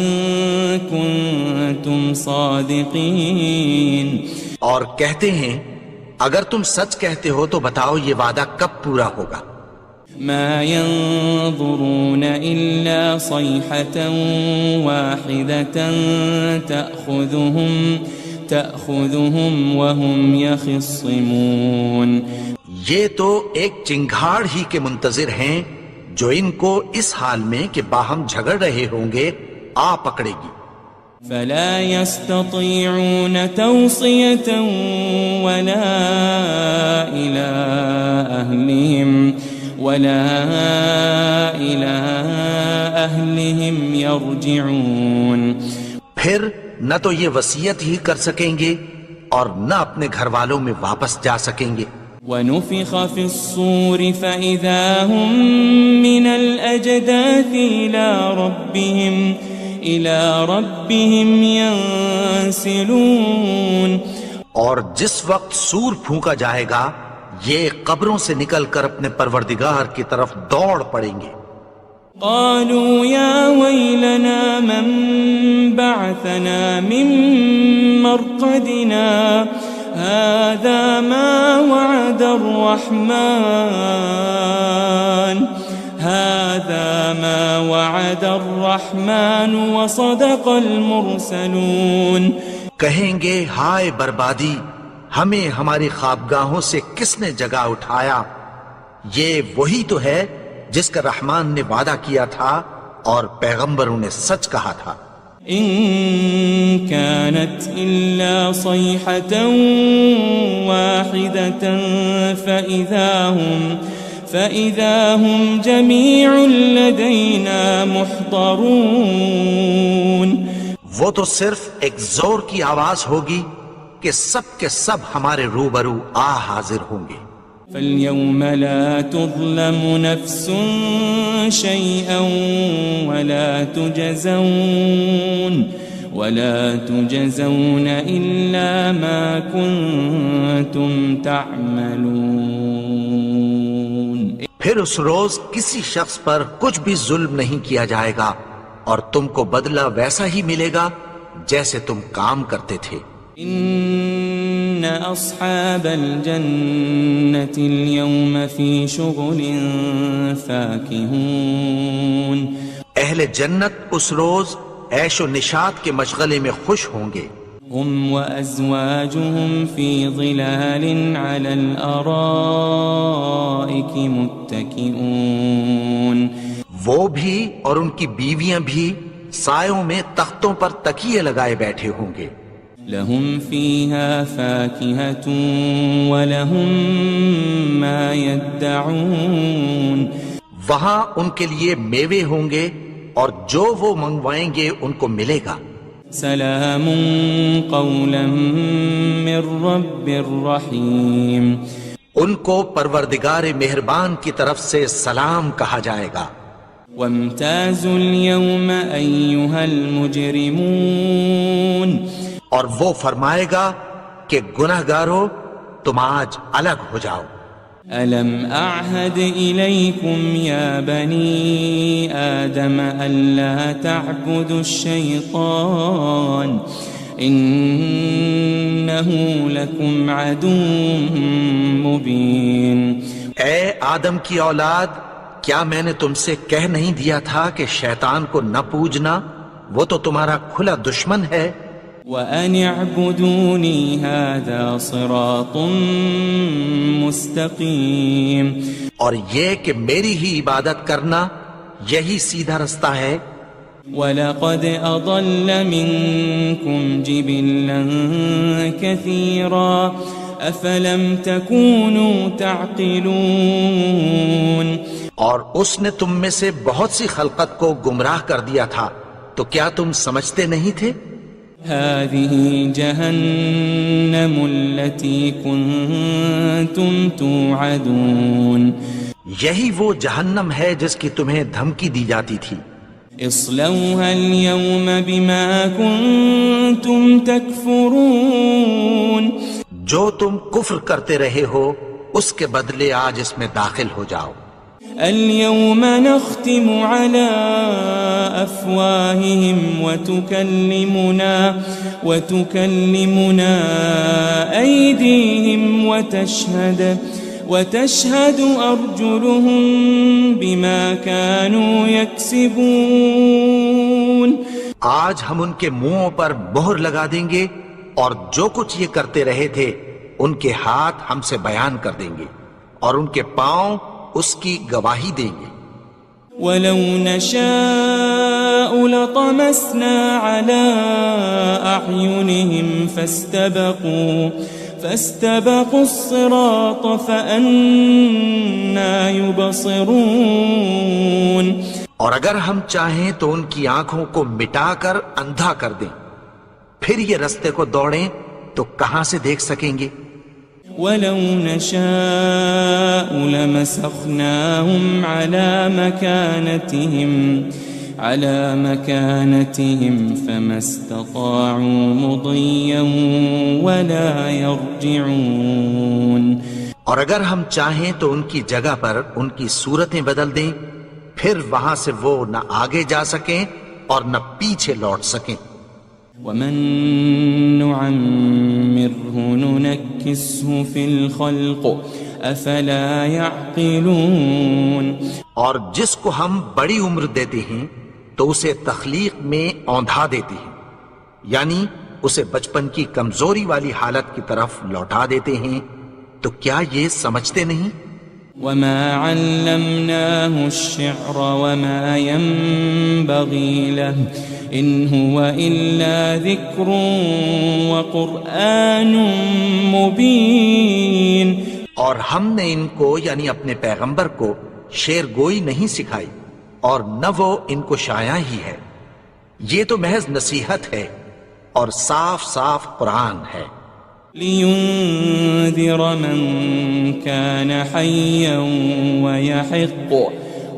كُنتُمْ صَادِقِينَ، اور کہتے ہیں اگر تم سچ کہتے ہو تو بتاؤ یہ وعدہ کب پورا ہوگا۔ مَا يَنظُرُونَ إِلَّا صَيْحَةً وَاحِدَةً تَأْخُذُهُمْ وَهُمْ يَخِصِّمُونَ، یہ تو ایک چنگھاڑ ہی کے منتظر ہیں جو ان کو اس حال میں کہ باہم جھگڑ رہے ہوں گے آ پکڑے گی۔ فَلَا يَسْتَطِيعُونَ تَوْصِيَةً وَلَا إِلَىٰ أَهْلِهِمْ يَرْجِعُونَ، پھر نہ تو یہ وصیت ہی کر سکیں گے اور نہ اپنے گھر والوں میں واپس جا سکیں گے۔ وَنُفِخَ فِي الصُّورِ فَإِذَا هُم مِّنَ الْأَجْدَاثِ إِلَىٰ رَبِّهِمْ يَنسِلُونَ، اور جس وقت سور پھونکا جائے گا یہ قبروں سے نکل کر اپنے پروردگار کی طرف دوڑ پڑیں گے۔ قالوا يا ويلنا من بعثنا من مرقدنا هذا ما وعد الرحمن وصدق المرسلون، کہیں گے ہائے بربادی، ہمیں ہماری خوابگاہوں سے کس نے جگا اٹھایا، یہ وہی تو ہے جس کا رحمان نے وعدہ کیا تھا اور پیغمبروں نے سچ کہا تھا۔ ان كانت الا صيحة واحدة فإذا هم جميع لدينا محضرون، وہ تو صرف ایک زور کی آواز ہوگی کہ سب کے سب ہمارے روبرو آ حاضر ہوں گے۔ فَالْيَوْمَ لَا تُظْلَمُ نَفْسٌ شَيْئًا وَلَا تُجَزَوْنَ إِلَّا مَا كُنتُمْ تَعْمَلُونَ، پھر اس روز کسی شخص پر کچھ بھی ظلم نہیں کیا جائے گا اور تم کو بدلہ ویسا ہی ملے گا جیسے تم کام کرتے تھے۔ ان اصحاب الجنة اليوم في شغل فاكهون، اہل جنت اس روز عیش و نشاط کے مشغلے میں خوش ہوں گے۔ هم وازواجهم في ظلال على الارائك متكئون، وہ بھی اور ان کی بیویاں بھی سایوں میں تختوں پر تکیے لگائے بیٹھے ہوں گے۔ لهم فيها فاكهة ولهم ما يدعون، وہاں ان کے لیے میوے ہوں گے اور جو وہ منگوائیں گے ان کو ملے گا۔ سلام قولا من رب الرحیم، ان کو پروردگار مہربان کی طرف سے سلام کہا جائے گا۔ وامتازوا اليوم أيها المجرمون، اور وہ فرمائے گا کہ گنہگارو تم آج الگ ہو جاؤ۔ ألم أعهد إليكم يا بني آدم ألا تعبدوا الشيطان إنه لكم عدو مبين، اے آدم کی اولاد، کیا میں نے تم سے کہہ نہیں دیا تھا کہ شیطان کو نہ پوجنا، وہ تو تمہارا کھلا دشمن ہے۔ وَأَنِ اعْبُدُونِي هَذَا صِرَاطٌ مُسْتَقِيمٌ، اور یہ کہ میری ہی عبادت کرنا یہی سیدھا رستہ ہے۔ وَلَقَدْ أَضَلَّ مِنْكُمْ جِبِلًّا كَثِيرًا أَفَلَمْ تَكُونُوا تَعْقِلُونَ، اور اس نے تم میں سے بہت سی خلقت کو گمراہ کر دیا تھا، تو کیا تم سمجھتے نہیں تھے؟ هذه جهنم التي كنتم توعدون، یہی وہ جہنم ہے جس کی تمہیں دھمکی دی جاتی تھی۔ اصلوها اليوم بما كنتم تكفرون، جو تم کفر کرتے رہے ہو اس کے بدلے آج اس میں داخل ہو جاؤ۔ اليوم نختم على أفواههم وتكلمنا أيديهم وتشهد أرجلهم بما كانوا يكسبون۔ آج ہم ان کے منہوں پر مہر لگا دیں گے اور جو کچھ یہ کرتے رہے تھے ان کے ہاتھ ہم سے بیان کر دیں گے اور ان کے پاؤں اس کی گواہی دیں گے۔ وَلَوْ نَشَاءُ لَطَمَسْنَا عَلَىٰ أَعْيُنِهِمْ فَاسْتَبَقُوا الصِّرَاطَ فَأَنَّىٰ يُبْصِرُونَ۔ اور اگر ہم چاہیں تو ان کی آنکھوں کو مٹا کر اندھا کر دیں، پھر یہ رستے کو دوڑیں تو کہاں سے دیکھ سکیں گے؟ وَلَوْ نَشَاءُ لَمَسَخْنَاهُمْ عَلَى مَكَانَتِهِمْ فَمَا اسْتَطَاعُوا مُضِيًّا وَلَا يَرْجِعُونَ۔ اور اگر ہم چاہیں تو ان کی جگہ پر ان کی صورتیں بدل دیں، پھر وہاں سے وہ نہ آگے جا سکیں اور نہ پیچھے لوٹ سکیں۔ وَمَن نُعَمِّرْهُ نُنَكِّسْهُ فِي الْخَلْقِ أَفَلَا يَعْقِلُونَ۔ اور جس کو ہم بڑی عمر دیتے ہیں تو اسے تخلیق میں اوندھا دیتے ہیں، یعنی اسے بچپن کی کمزوری والی حالت کی طرف لوٹا دیتے ہیں، تو کیا یہ سمجھتے نہیں؟ وَمَا عَلَّمْنَاهُ الشِّعْرَ وَمَا يَنبَغِي لَهُ إِنْ هُوَ إِلَّا ذِكْرٌ وَقُرْآنٌ مُبِينٌ۔ اور ہم نے ان کو یعنی اپنے پیغمبر کو شعر گوئی نہیں سکھائی اور نہ وہ ان کو شایع ہی ہے، یہ تو محض نصیحت ہے اور صاف صاف قرآن ہے۔ لِيُنذِرَ مَن كَانَ حَيًّا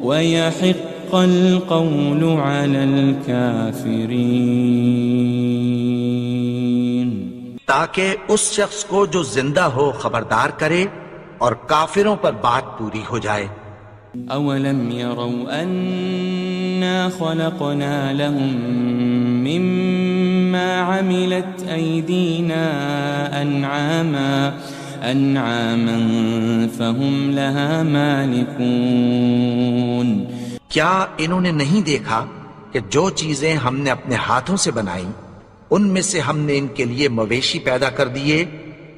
وَيَحِقَّ الْقَوْلُ عَلَى الْكَافِرِينَ۔ تاکہ اس شخص کو جو زندہ ہو خبردار کرے اور کافروں پر بات پوری ہو جائے۔ أَوَلَمْ يَرَوْا أَنَّا خَلَقْنَا لَهُم مِّمَّا عَمِلَتْ أَيْدِينَا أَنْعَامًا فَهُمْ لَهَا مَالِكُونَ۔ کیا انہوں نے نہیں دیکھا کہ جو چیزیں ہم نے اپنے ہاتھوں سے بنائیں ان میں سے ہم نے ان کے لیے مویشی پیدا کر دیے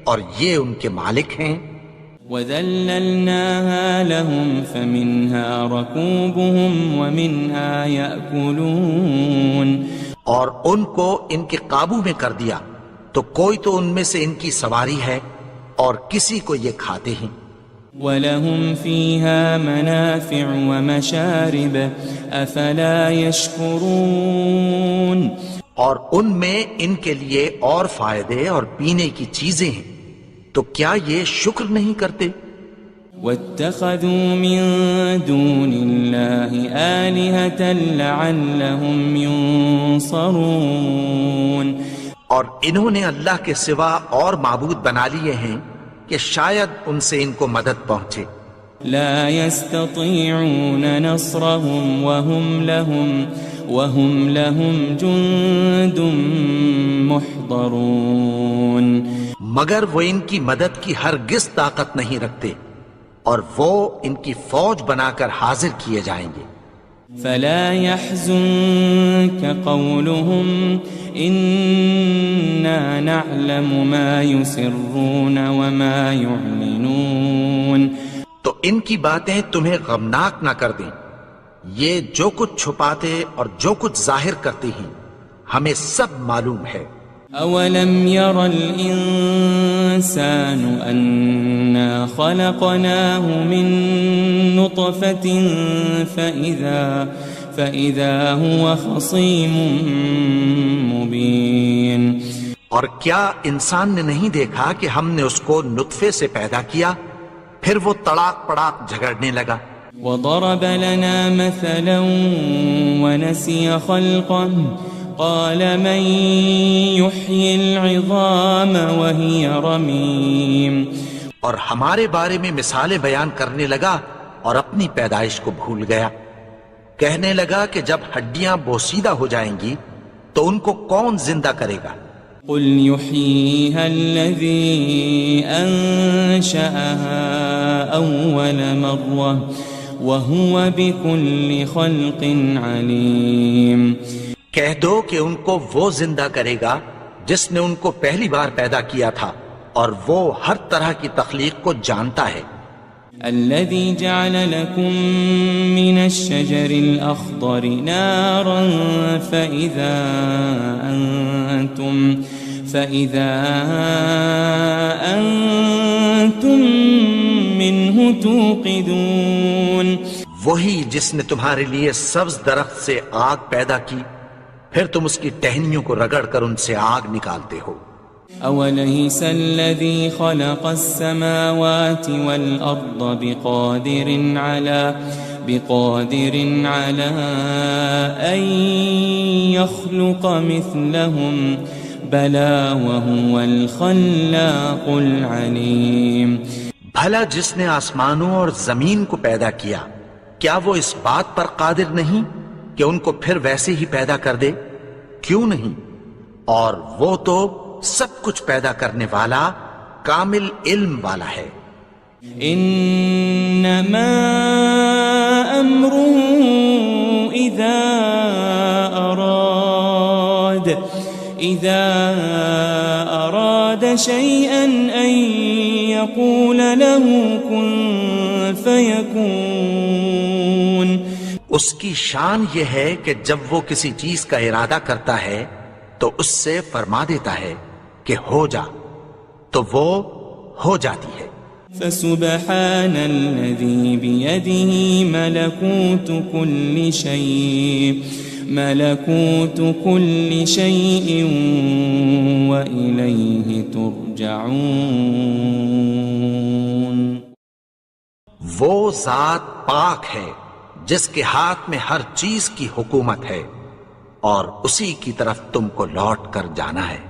اور یہ ان کے مالک ہیں۔ وَذَلَّلْنَاهَا لَهُمْ فَمِنْهَا رَكُوبُهُمْ وَمِنْهَا يَأْكُلُونَ۔ اور ان کو ان کے قابو میں کر دیا تو کوئی تو ان میں سے ان کی سواری ہے اور کسی کو یہ کھاتے ہیں۔ وَلَهُمْ فِيهَا مَنَافِعُ وَمَشَارِبُ أَفَلَا يَشْكُرُونَ۔ اور ان میں ان کے لیے اور فائدے اور پینے کی چیزیں ہیں، تو کیا یہ شکر نہیں کرتے؟ وَاتَّخَذُوا مِن دُونِ اللَّهِ آلِهَةً لَعَلَّهُمْ يُنصَرُونَ۔ اور انہوں نے اللہ کے سوا اور معبود بنا لیے ہیں کہ شاید ان سے ان کو مدد پہنچے۔ لا يستطيعون نصرهم وهم لهم جند محضرون۔ مگر وہ ان کی مدد کی ہرگز طاقت نہیں رکھتے اور وہ ان کی فوج بنا کر حاضر کیے جائیں گے۔ فلا يحزنك قولهم إنا نعلم ما يسرون وما يعلنون۔ تو ان کی باتیں تمہیں غمناک نہ کر دیں، یہ جو کچھ چھپاتے اور جو کچھ ظاہر کرتے ہیں ہمیں سب معلوم ہے۔ أولم ير الإنسان أنا خلقناه من نطفة فإذا هو خصيم مبين۔ اور کیا انسان نے نہیں دیکھا کہ ہم نے اس کو نطفے سے پیدا کیا پھر وہ تڑاک پڑاک جھگڑنے لگا۔ وضرب لنا مثلا ونسي خلقه قال من يحيي العظام وهي رميم۔ اور ہمارے بارے میں مثالیں بیان کرنے لگا اور اپنی پیدائش کو بھول گیا. کہنے لگا کہ جب ہڈیاں بوسیدہ ہو جائیں گی تو ان کو کون زندہ کرے گا؟ قل يحييها الذي أنشأها أول مرة وهو بكل خلق عليم. کہہ دو کہ ان کو وہ زندہ کرے گا جس نے ان کو پہلی بار پیدا کیا تھا اور وہ ہر طرح کی تخلیق کو جانتا ہے. الذي جعل لكم من الشجر الأخضر نارا فإذا أنتم منه توقدون. وہی جس نے تمہارے لیے سبز درخت سے آگ پیدا کی پھر تم اس کی ٹہنیوں کو رگڑ کر ان سے آگ نکالتے ہو. أوليس الذي خلق السماوات والأرض بقادر على أن يخلق مثلهم بلى وهو الخلاق العليم. بھلا جس نے آسمانوں اور زمین کو پیدا کیا کیا وہ اس بات پر قادر نہیں کہ ان کو پھر ویسے ہی پیدا کر دے؟ کیوں نہیں؟ اور وہ تو سب کچھ پیدا کرنے والا کامل علم والا ہے. انما امره اذا اراد شيئا ان يقول له كن فيكون. اس کی شان یہ ہے کہ جب وہ کسی چیز کا ارادہ کرتا ہے تو اس سے فرما دیتا ہے کہ ہو جا تو وہ ہو جاتی ہے. فسبحان الذي بيده ملكوت كل شيء وإليه ترجعون. وہ ذات پاک ہے جس کے ہاتھ میں ہر چیز کی حکومت ہے اور اسی کی طرف تم کو لوٹ کر جانا ہے.